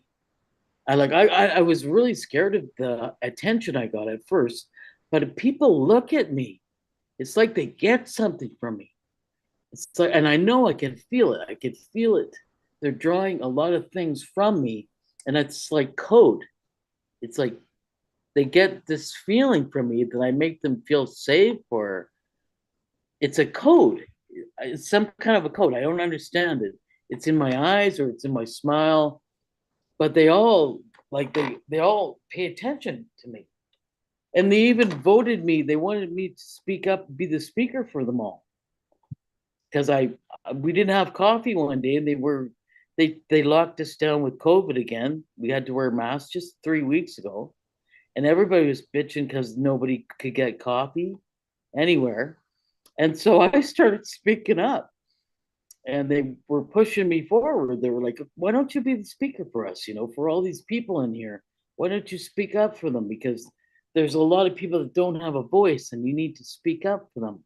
I was really scared of the attention I got at first, but if people look at me, it's like they get something from me. It's like, and I know I can feel it. I can feel it. They're drawing a lot of things from me, and it's like code. It's like they get this feeling from me that I make them feel safe, or it's a code. It's some kind of a code. I don't understand it. It's in my eyes or it's in my smile, but they all they all pay attention to me. And they even voted me. They wanted me to speak up, be the speaker for them all. Because I we didn't have coffee one day and they locked us down with COVID again. We had to wear masks just 3 weeks ago. And everybody was bitching because nobody could get coffee anywhere. And so I started speaking up and they were pushing me forward. They were like, why don't you be the speaker for us? For all these people in here, why don't you speak up for them? Because there's a lot of people that don't have a voice and you need to speak up for them.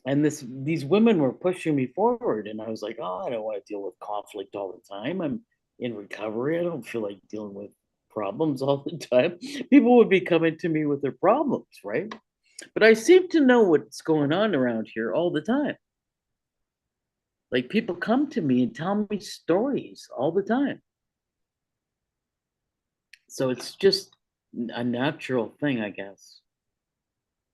And these women were pushing me forward. And I was like, oh, I don't want to deal with conflict all the time. I'm in recovery. I don't feel like dealing with problems all the time. People would be coming to me with their problems, right? But I seem to know what's going on around here all the time. Like people come to me and tell me stories all the time. So it's just a natural thing, I guess.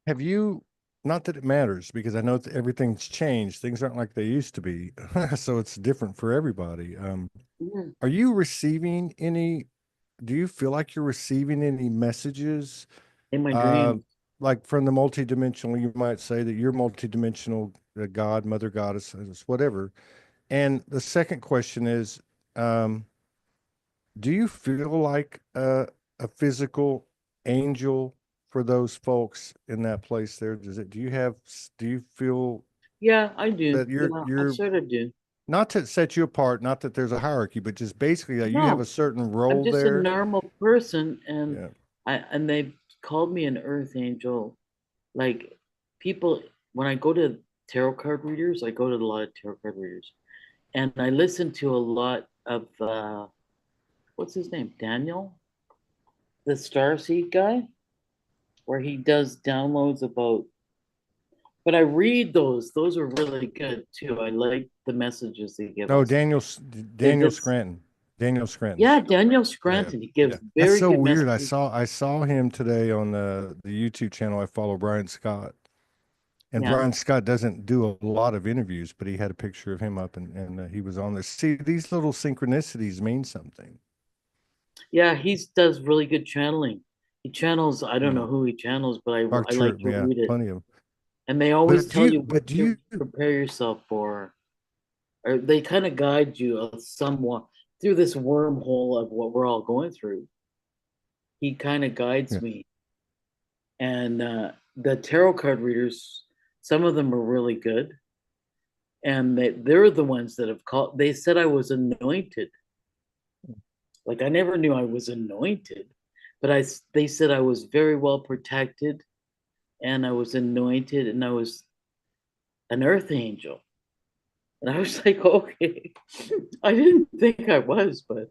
Have you, not that it matters because I know that everything's changed. Things aren't like they used to be. So it's different for everybody. Yeah. Are you receiving any, do you feel like you're receiving any messages, In my uh, dreams. like from the multidimensional, you might say that you're multidimensional, God, Mother Goddess, whatever. And the second question is, um, do you feel like a physical angel for those folks in that place there? Do you feel Yeah, I do. that Yeah, I you're sort of do. not to set you apart, not that there's a hierarchy, but just basically that you have a No, certain I'm role just a there? normal person Yeah. and they've called me an earth angel. Like people when I go to tarot card readers, I go to a lot of tarot card readers and I listen to a lot of what's his name? Daniel, the Starseed guy, where he does downloads about but I read those. Those are really good too. I like the messages they give No, us. They're Daniel just Scranton. Daniel Scranton. yeah, Daniel Yeah. Scranton. He Yeah. gives That's very so good weird. messages. I saw him today on the YouTube channel. I follow Brian Scott. And Yeah. Brian Scott doesn't do a lot of interviews, but he had a picture of him up he was on there. See, these little synchronicities mean something. Yeah, he does really good channeling. He channels, I don't Hmm. know who he channels, but Mark I like Church, to yeah, read it. plenty of. And they always tell you what But do to you, prepare yourself for. Or they kind of guide you somewhat through this wormhole of what we're all going through. He kind of guides yeah. me. And the tarot card readers, some of them are really good. And they're the ones that have called, they said I was anointed. Like I never knew I was anointed, but they said I was very well protected and I was anointed and I was an earth angel. And I was like, okay, I didn't think I was, but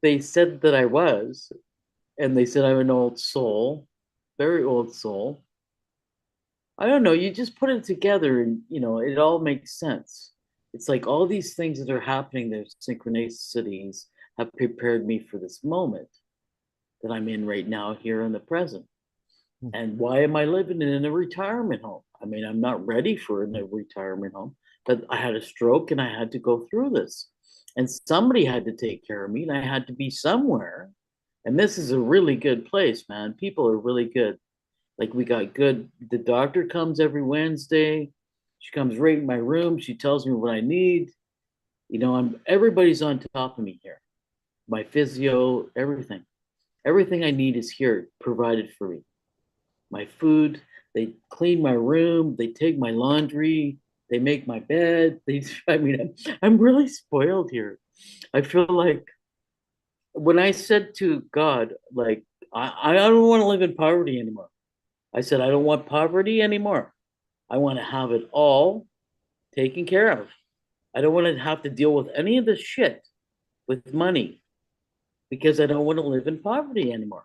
they said that I was. And they said I'm an old soul, very old soul. I don't know, you just put it together and it all makes sense. It's like all these things that are happening, there's synchronicities have prepared me for this moment that I'm in right now here in the present. And why am I living in a retirement home? I mean, I'm not ready for a retirement home, but I had a stroke and I had to go through this. And somebody had to take care of me, and I had to be somewhere. And this is a really good place, man. People are really good. Like, we got good, the doctor comes every Wednesday. She comes right in my room. She tells me what I need. Everybody's on top of me here. My physio, everything. Everything I need is here, provided for me. My food, they clean my room, they take my laundry, they make my bed. I mean, I'm really spoiled here. I feel like when I said to God, like, I don't want to live in poverty anymore. I said, I don't want poverty anymore. I want to have it all taken care of. I don't want to have to deal with any of the shit with money because I don't want to live in poverty anymore.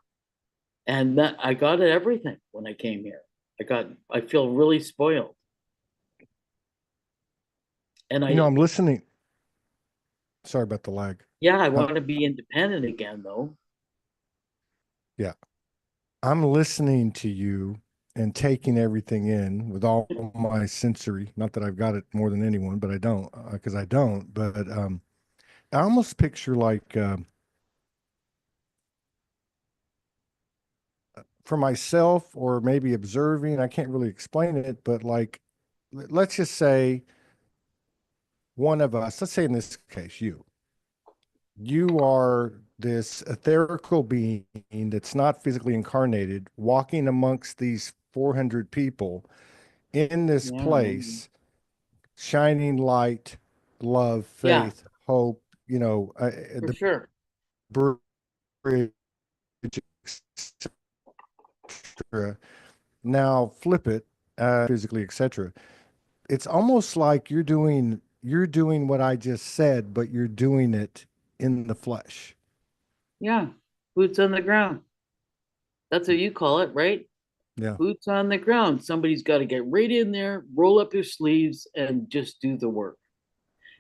And that I got everything when I came here. I feel really spoiled. And I'm listening. Sorry about the lag. yeah, I Um, want to be independent again though. yeah, I'm listening to you and taking everything in with all my sensory. Not that I've got it more than anyone, but I don't, because I don't. But I almost picture like for myself, or maybe observing. I can't really explain it, but like, let's just say one of us. Let's say in this case, you are this etherical being that's not physically incarnated, walking amongst these 400 people in this Yeah, place, shining light, love, yeah, faith, hope, for the sure. bridge, etc. Now flip it, physically, etc. It's almost like you're doing what I just said, but you're doing it in the flesh. Yeah, boots on the ground. That's what you call it, right? Yeah. Boots on the ground. Somebody's got to get right in there, roll up your sleeves, and just do the work.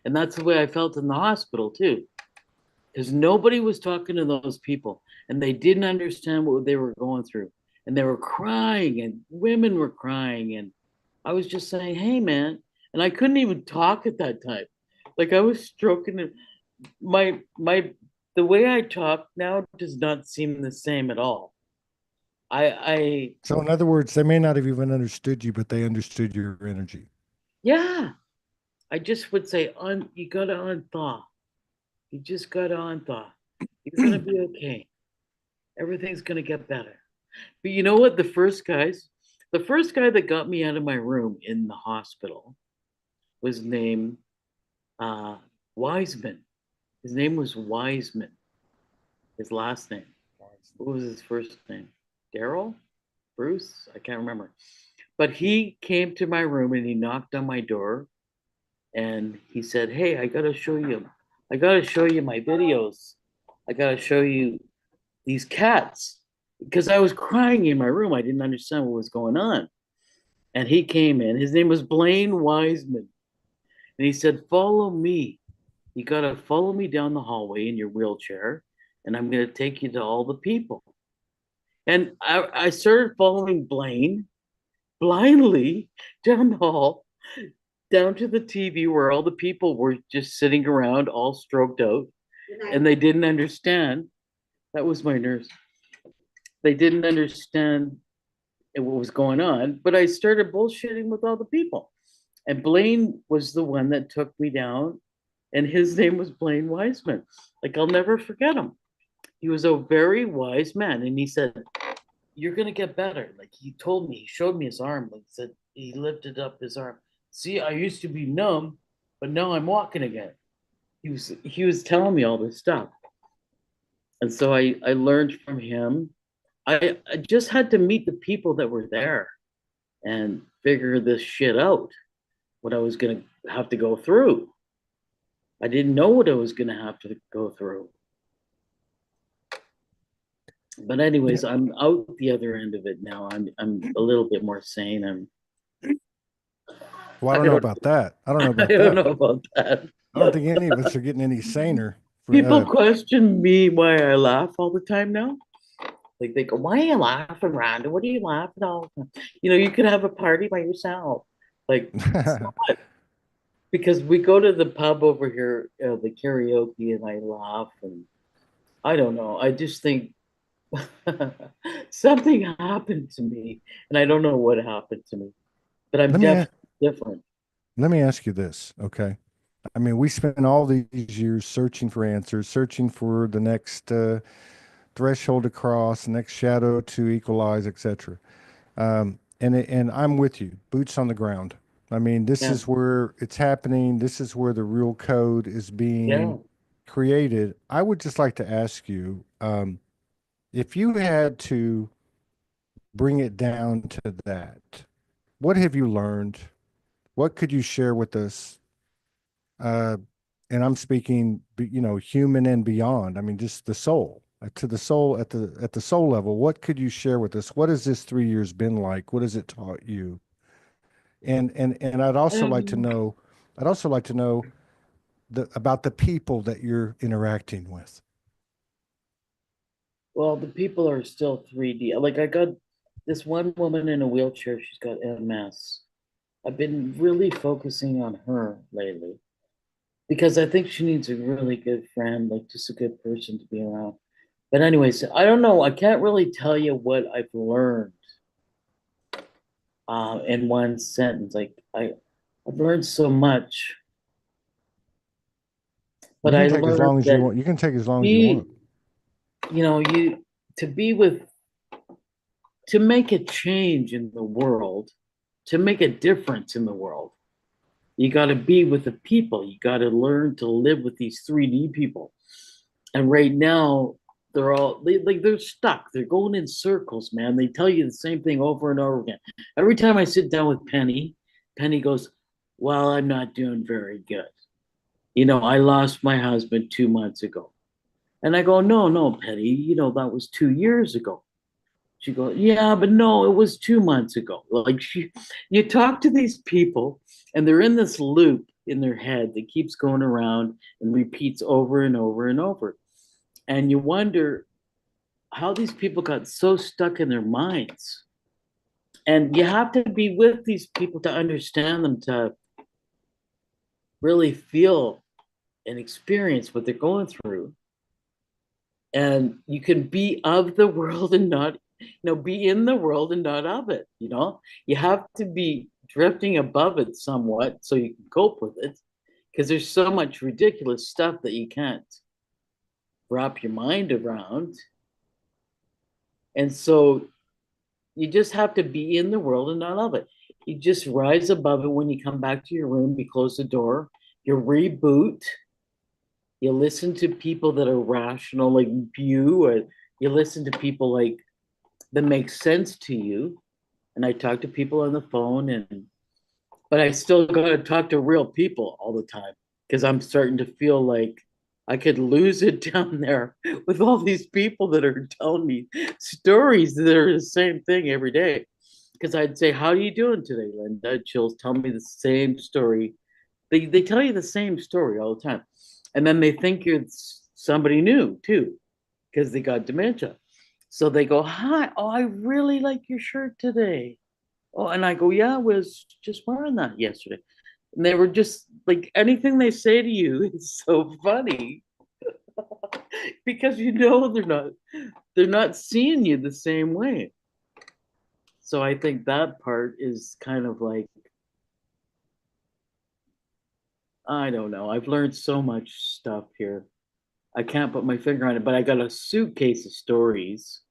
And that's the way I felt in the hospital too, because nobody was talking to those people, and they didn't understand what they were going through, and they were crying, and women were crying, and I was just saying, "Hey, man," and I couldn't even talk at that time. Like I was stroking it. My the way I talk now does not seem the same at all. I So in other words, they may not have even understood you, but they understood your energy. yeah, I just would say on you gotta unthaw. You just gotta unthaw. You're gonna be okay. Everything's gonna get better. But you know what? The first guy that got me out of my room in the hospital was named uh, Wiseman. His name was Wiseman. His last name. What was his first name? Daryl? Bruce? I can't remember. But he came to my room and he knocked on my door and he said, "Hey, I gotta show you. I gotta show you my videos. I gotta show you these cats." Because I was crying in my room. I didn't understand what was going on. And he came in. His name was Blaine Wiseman. And he said, "Follow me. You got to follow me down the hallway in your wheelchair, and I'm going to take you to all the people." And I started following Blaine blindly down the hall, down to the TV where all the people were just sitting around, all stroked out, and they didn't understand. That was my nurse. They didn't understand what was going on, but I started bullshitting with all the people. And Blaine was the one that took me down, and his name was Blaine Wiseman. Like, I'll never forget him. He was a very wise man, and he said, "You're gonna get better." Like he told me, he showed me his arm. Like he said, he lifted up his arm. "See, I used to be numb, but now I'm walking again." He was telling me all this stuff, and so I learned from him. I just had to meet the people that were there and figure this shit out. What I was gonna have to go through. I didn't know what I was gonna have to go through. But Yeah. anyways, I'm out the other end of it now. I'm a little bit more sane. Well, I I don't know don't about that. I don't know I about don't that. know about that. I don't think any of us are getting any saner for People question me why I laugh all the time now. Like they go, "Why are you laughing, Rhonda? What are you laughing all the time? You could have a party by yourself." Like it's not because we go to the pub over here, the karaoke, and I laugh, and I don't know. I just think something happened to me, and I don't know what happened to me, but I'm let me definitely different. let me ask you this, okay? I mean, we spent all these years searching for answers, searching for the next threshold to cross, the next shadow to equalize, etc. And I'm with you, boots on the ground. I mean, this Yeah, is where it's happening. This is where the real code is yeah. being created. I would just like to ask you, if you had to bring it down to that, what have you learned? What could you share with us? Uh, and I'm speaking, human and beyond. I mean, just the soul, to the soul at the soul level. What could you share with us? What has this 3 years been like? What has it taught you? And Um, I'd also like to know about the people that you're interacting with. well, the people are still 3D. Like I got this one woman in a wheelchair. She's got MS. I've been really focusing on her lately because I think she needs a really good friend, like just a good person to be around. But anyways, I don't know. I can't really tell you what I've learned in one sentence. I've learned so much, but You can I take as learned long as you that want. You can take as long as you be, want. you to be with to make a change in the world, to make a difference in the world. You got to be with the people. You got to learn to live with these 3D people. And right now, they're stuck. They're going in circles, man. They tell you the same thing over and over again. Every time I sit down with Penny, Penny goes, "Well, I'm not doing very good. I lost my husband 2 months ago." And I go, "No, no, Penny, that was 2 years ago." She goes, "Yeah, but no, it was 2 months ago." You talk to these people, and they're in this loop in their head that keeps going around and repeats over and over and over. And you wonder how these people got so stuck in their minds. And you have to be with these people to understand them, to really feel and experience what they're going through. And you can be of the world and not, be in the world and not of it. You have to be drifting above it somewhat so you can cope with it, because there's so much ridiculous stuff that you can't wrap your mind around. And so you just have to be in the world and not of it. You just rise above it. When you come back to your room, you close the door, you reboot, you listen to people that are rational like you, or you listen to people like that make sense to you. And I talk to people on the phone, but I still gotta talk to real people all the time, because I'm starting to feel like I could lose it down there with all these people that are telling me stories that are the same thing every day. Because I'd say, "How are you doing today, Linda?" She'll tell me the same story. They tell you the same story all the time. And then they think you're somebody new too, because they got dementia. So they go, "Hi, oh, I really like your shirt today." Oh, and I go, "Yeah, I was just wearing that yesterday." And they were just like, anything they say to you is so funny because they're not seeing you the same way. So I think that part is kind of like, I don't know. I've learned so much stuff here. I can't put my finger on it, but I got a suitcase of stories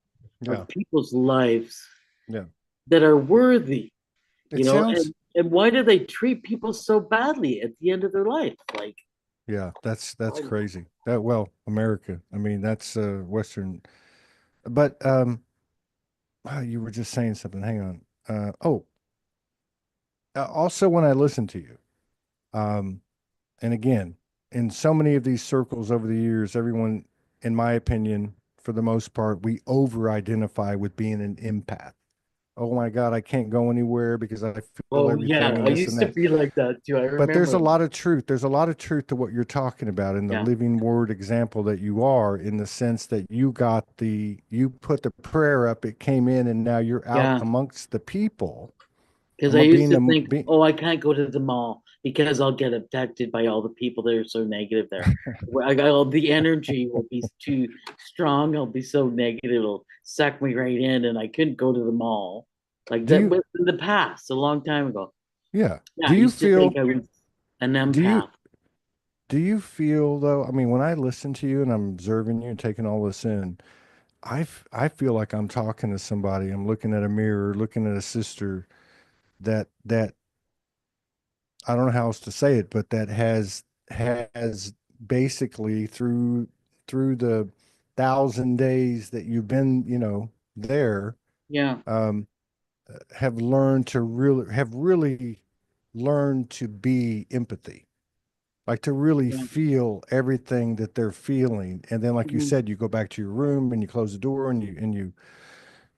Yeah, of people's lives yeah. that are worthy, It sounds, and why do they treat people so badly at the end of their life? Like, yeah. That's I don't know. crazy. America. I mean, that's Western. But you were just saying something. Hang on. Also, when I listen to you, um, and again, in so many of these circles over the years, everyone, in my opinion, for the most part, we over identify with being an empath. oh my God, I can't go anywhere because I feel Oh everything yeah, and I this and used to that. be like that too. I But there's remember a that. lot of truth. There's a lot of truth to what you're talking about in the Yeah, living word example that you are, in the sense that you put the prayer up, it came in, and now you're out yeah. amongst the people. Because I'm I a- used being to the think, being, oh, I can't go to the mall because I'll get affected by all the people that are so negative there. I got all the energy will be too strong. I'll be so negative, it'll suck me right in, and I couldn't go to the mall. Like do that you, was in the past, a long time ago. yeah. Yeah, Do I you used to think feel, I was an do you, empath. do you feel though, I mean, when I listen to you and I'm observing you and taking all this in, I feel like I'm talking to somebody. I'm looking at a mirror, looking at a sister that I don't know how else to say it, but that has basically through the 1,000 days that you've been, there, Yeah, um, have really learned to be empathy, like to really yeah. feel everything that they're feeling. And then, like you Mhm. said, you go back to your room and you close the door and you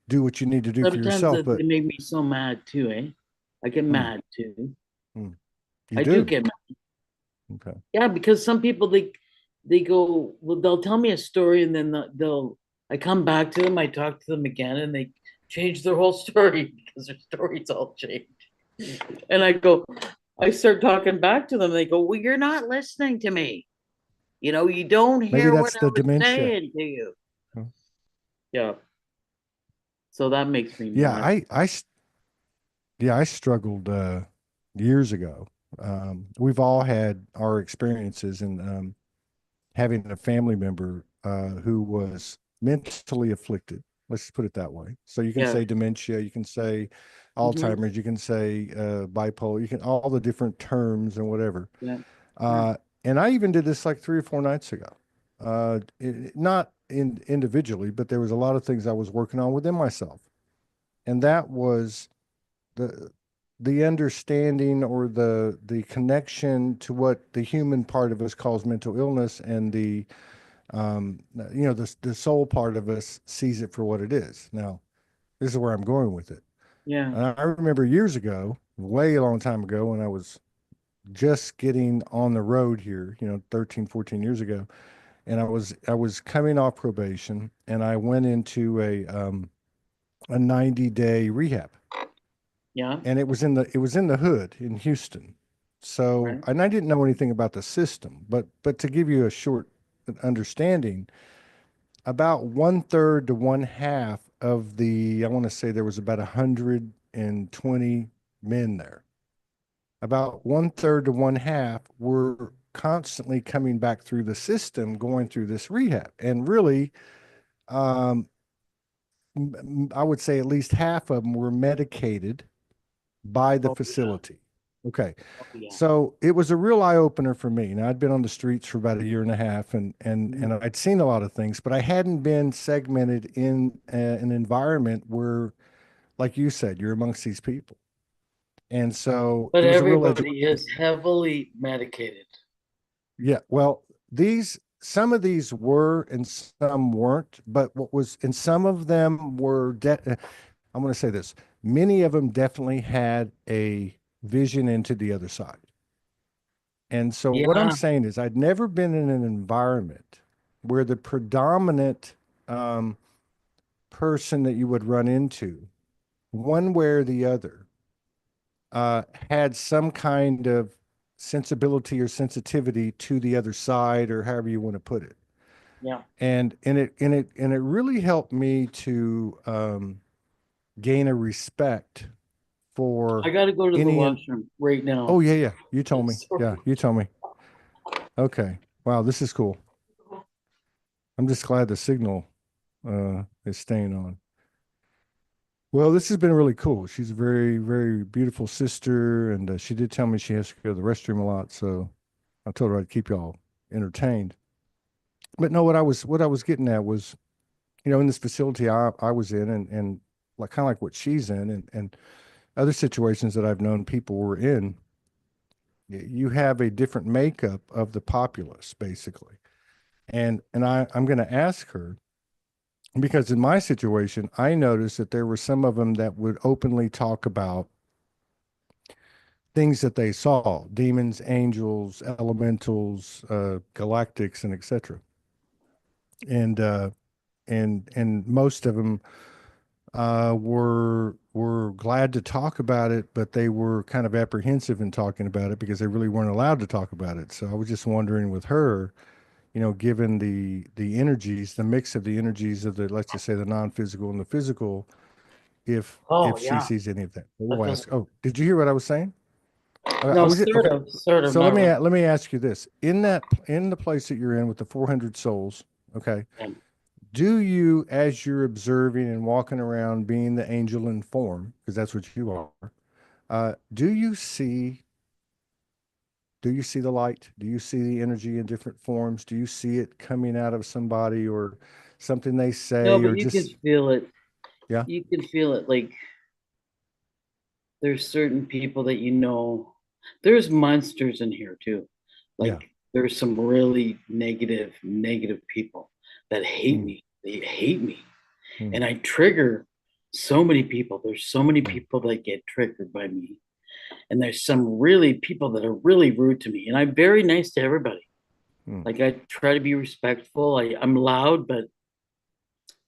do what you need to do for Sometimes yourself. But they make me so mad too, eh? I get mm, mad too. mm, you I do do. get. Okay. Yeah, because some people they go well, they'll tell me a story and then they'll I come back to them, I talk to them again, and they change their whole story because their stories all change. And I start talking back to them. They go, "Well, you're not listening to me. You don't Maybe hear what that's I the was dementia. saying to you." Huh? Yeah, so that makes me Yeah, mad. yeah, I struggled years ago. We've all had our experiences, and having a family member who was mentally afflicted. Let's put it that way. So you can Yeah. say dementia, you can say Hmm. Alzheimer's, you can say bipolar, you can all the different terms and whatever. Yeah. Yeah. Uh, and I even did this like 3 or 4 nights ago. Not individually, but there was a lot of things I was working on within myself, and that was the the understanding or the connection to what the human part of us calls mental illness, and the soul part of us sees it for what it is. Now, this is where I'm going with it. Yeah. And I remember years ago, way a long time ago, when I was just getting on the road here, 13, 14 years ago, and I was coming off probation, and I went into a 90-day rehab, Yeah. and it was in the hood in Houston. So, Right. and I didn't know anything about the system, but to give you a short understanding, about 1/3 to one half of I want to say there was about 120 men there. About 1/3 to one half were constantly coming back through the system, going through this rehab. And really, um, I would say at least half of them were medicated by the Oh yeah. facility. Okay. Oh yeah. So it was a real eye opener for me. Now I'd been on the streets for about a year and a half, and Mhm. I'd seen a lot of things, but I hadn't been segmented in an environment where, like you said, you're amongst these people. And so But it was a real education. everybody is heavily medicated. Yeah. Well, some of these were and some weren't, but and some of them I'm going to say this, many of them definitely had a vision into the other side. And so what I'm Yeah. saying is I'd never been in an environment where the predominant um, person that you would run into, one way or the other, had some kind of sensibility or sensitivity to the other side, or however you want to put it. Yeah. And it really helped me to gain a respect I for got to go to the any. washroom right now. Oh yeah, yeah. You told me. Yeah, Sorry. you told me. Okay. Wow, this is cool. I'm just glad the signal is staying on. Well, this has been really cool. She's a very, very beautiful sister, and she did tell me she has to go to the restroom a lot, so I told her I'd keep y'all entertained. But no, what I was getting at was, in this facility I was in, and like kind of like what she's in, and other situations that I've known people were in, you have a different makeup of the populace, basically. And I'm going to ask her, Because in my situation, I noticed that there were some of them that would openly talk about things that they saw, demons, angels, elementals, galactics, and etc. And and most of them were glad to talk about it, but they were kind of apprehensive in talking about it because they really weren't allowed to talk about it. So I was just wondering with her, given the energies, the mix of the energies of the, let's just say, the non-physical and the physical, if Oh she yeah, sees any of that. I We'll feel ask. Oh, did you hear what I was saying? I no, was okay. sort of, So not really. let me ask you this: in the place that you're in with the 400 souls, okay, do you, as you're observing and walking around, being the angel in form, because that's what you are, do you see? Do you see the light? Do you see the energy in different forms? Do you see it coming out of somebody or something they No, say but or you can just, feel it. yeah, You can feel it. Like there's certain people that you know. There's monsters in here too. yeah, Like there's some really negative people that hate mm, me. They hate me. mm, And I trigger so many people. There's so many mm, people that get triggered by me. And there's some really people that are really rude to me. And I'm very nice to everybody. mm, Like I try to be respectful. I'm loud, but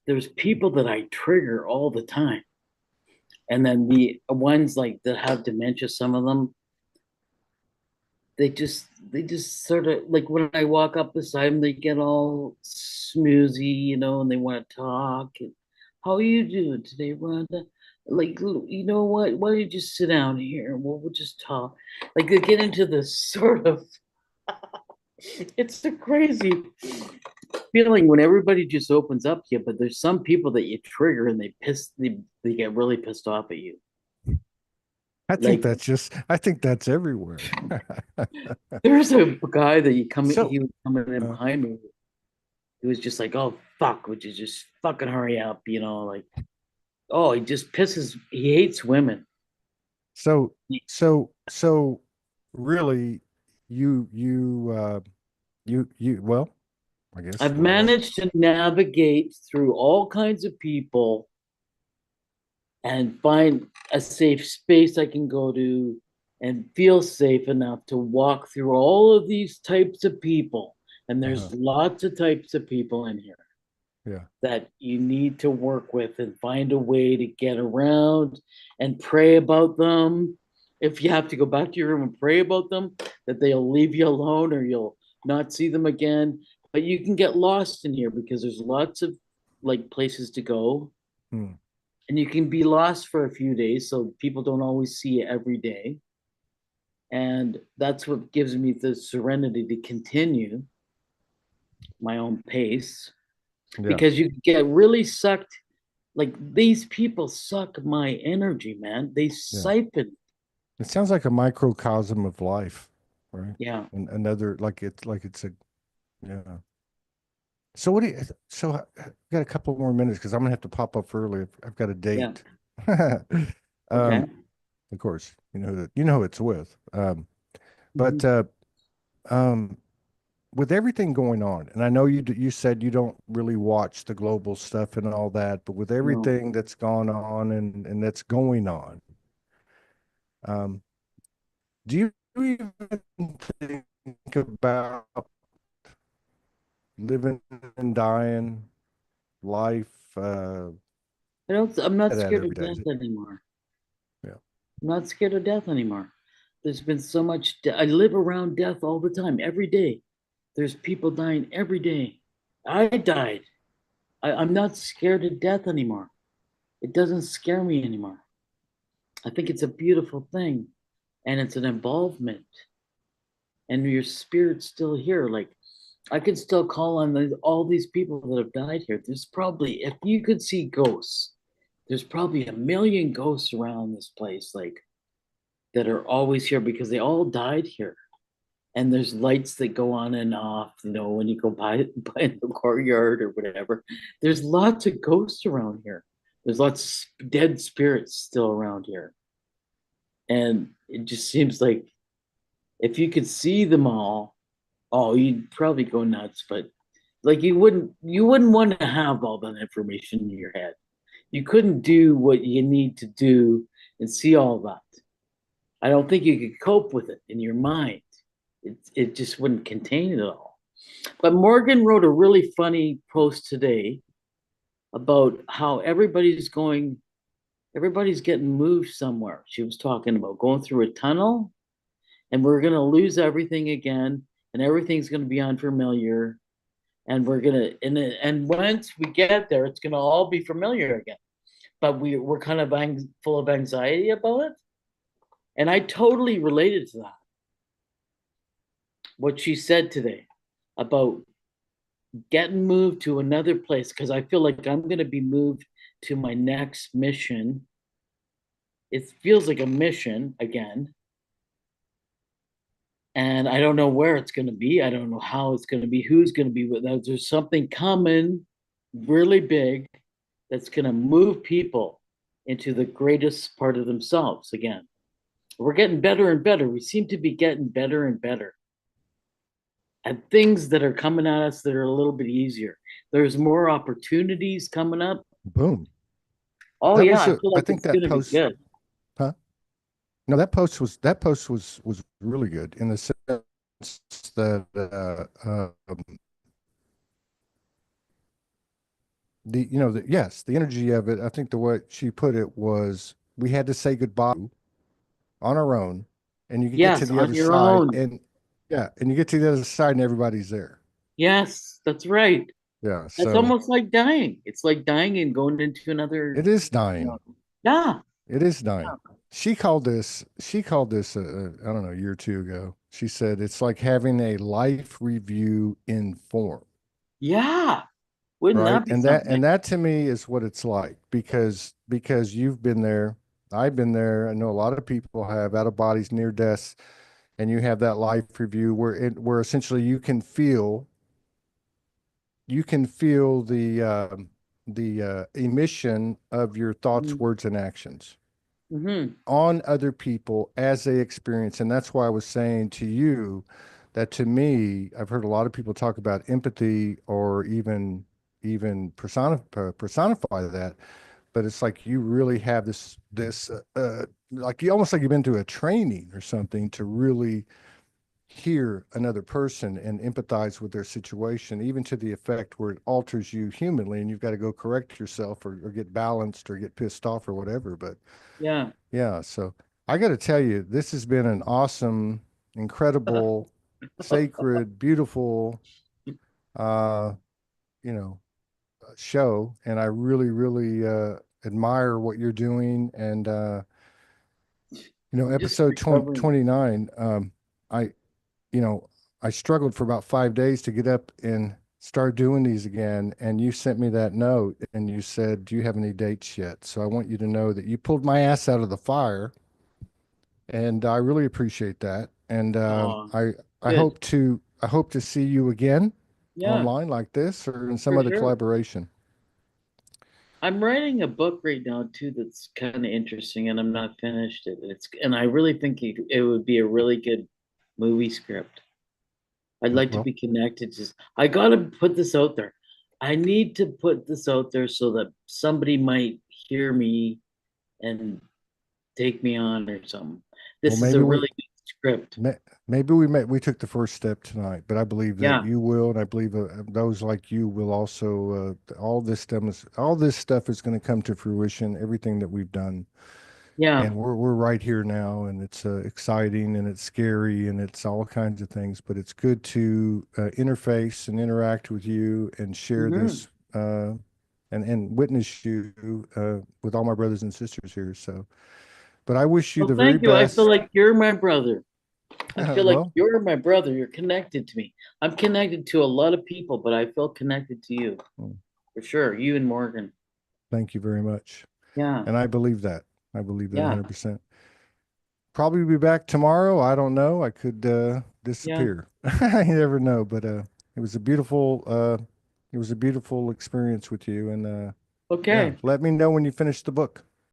there's people that I trigger all the time. And then the ones like that have dementia, some of them, they just sort of like when I walk up beside them, they get all smoozy, and they want to talk. And, how are you doing today, Rhonda? Like, you know what? Why don't you just sit down here and we'll just talk? Like they get into this sort of it's a crazy feeling when everybody just opens up to you, but there's some people that you trigger and they get really pissed off at you. Like I think that's everywhere. there's a guy that So, he was coming in uh, behind me. He was just like, "Oh fuck, would you just fucking hurry up?" Like, oh, he hates women. so, so really, well, I guess, I've well, managed to navigate through all kinds of people and find a safe space I can go to and feel safe enough to walk through all of these types of people. And uh-huh, there's lots of types of people in here yeah, that you need to work with and find a way to get around and pray about them. If you have to go back to your room and pray about them, that they'll leave you alone or you'll not see them again. But you can get lost in here because there's lots of like places to go mm, and you can be lost for a few days so people don't always see you every day, and that's what gives me the serenity to continue my own pace yeah, because you get really sucked. Like these people suck my energy, man. They yeah. siphon. It sounds like a microcosm of life, right? Yeah, And another, like it's a, yeah. So what do you, so I got a couple more minutes because I'm gonna have to pop up early. I've got a yeah. date. Okay. Um, of course, you know who it's with. But Mhm. um, with everything going on, and I know you said you don't really watch the global stuff and all that, but with No, everything that's gone on and that's going on, um, do you even think about living and dying, life, I don't. I'm not that scared every of day? death anymore. Yeah, I'm not scared of death anymore. There's been so much. I live around death all the time, every day. There's people dying every day. I died. I'm not scared of death anymore. It doesn't scare me anymore. I think it's a beautiful thing and it's an involvement and your spirit's still here. Like I could still call on all these people that have died here. There's probably, if you could see ghosts, there's probably a million ghosts around this place, like that are always here because they all died here. And there's lights that go on and off, when you go by in the courtyard or whatever. There's lots of ghosts around here. There's lots of dead spirits still around here. And it just seems like if you could see them all, oh, you'd probably go nuts. But Like you wouldn't want to have all that information in your head. You couldn't do what you need to do and see all that. I don't think you could cope with it in your mind. It just wouldn't contain it all. But Morgan wrote a really funny post today about how everybody's getting moved somewhere. She was talking about going through a tunnel and we're going to lose everything again and everything's going to be unfamiliar and and once we get there it's going to all be familiar again. But we're kind of full of anxiety about it. And I totally related to that. What she said today about getting moved to another place because I feel like I'm going to be moved to my next mission. It feels like a mission again. And I don't know where it's going to be. I don't know how it's going to be, who's going to be with us. There's something coming really big that's going to move people into the greatest part of themselves again. We're getting better and better. We seem to be getting better and better at things that are coming at us that are a little bit easier. There's more opportunities coming up. Boom. Oh That yeah, was I a, feel I like think it's that gonna be post, good. huh? No, that post was really good in the sense that the yes, the energy of it. I think the way she put it was we had to say goodbye on our own, and you get to Yes, the on other your side, own. and yeah, and you get to the other side, and everybody's there. Yes, that's right. Yeah, That's so almost like dying. It's like dying and going into another. it is dying. Yeah, It is dying. She called this I don't know, a year or two ago. She said it's like having a life review in form, yeah. Wouldn't right? that be And something? that to me is what it's like because you've been there, I've been there. I know a lot of people have out of bodies, near deaths, and you have that life review where essentially you can feel the emission of your thoughts, Mm-hmm. words, and actions Mm-hmm. on other people as they experience. And that's why I was saying to you that to me, I've heard a lot of people talk about empathy or even personify that, but it's like you really have this like you almost like you've been to a training or something to really hear another person and empathize with their situation, even to the effect where it alters you humanly and you've got to go correct yourself or get balanced or get pissed off or whatever. But Yeah. yeah, so I got to tell you, this has been an awesome, incredible, sacred, beautiful, uh, you know, show, and I really, really admire what you're doing. And I'm just episode 20, recovering. 29, I, you know, I struggled for about 5 days to get up and start doing these again. And you sent me that note, and you said, "Do you have any dates yet?" So I want you to know that you pulled my ass out of the fire and I really appreciate that. And Oh, I good. hope to see you again Yeah, online like this or in some for other sure. collaboration. I'm writing a book right now too that's kind of interesting, and I'm not finished it. And I really think it would be a really good movie script. I'd like to Well, be connected. Just I gotta put this out there. I need to put this out there so that somebody might hear me and take me on or something. well, This is a really good script. maybe we took the first step tonight, but I believe that Yeah, you will, and I believe those like you will also. All this stuff is going to come to fruition. Everything that we've done. yeah. And we're right here now, and it's exciting and it's scary and it's all kinds of things. But it's good to interface and interact with you and share Hmm. this and witness you with all my brothers and sisters here. So, but I wish you Well, the very thank you. I feel best. like you're my brother. I feel like Well, you're my brother. You're connected to me. I'm connected to a lot of people, but I feel connected to you mm, for sure. You and Morgan. thank you very much, Yeah, and I believe that. I believe that yeah, 100%. Probably be back tomorrow. I don't know. I could yeah. disappear. You never know. But it was a beautiful experience with you. And yeah, Okay. let me know when you finish the book.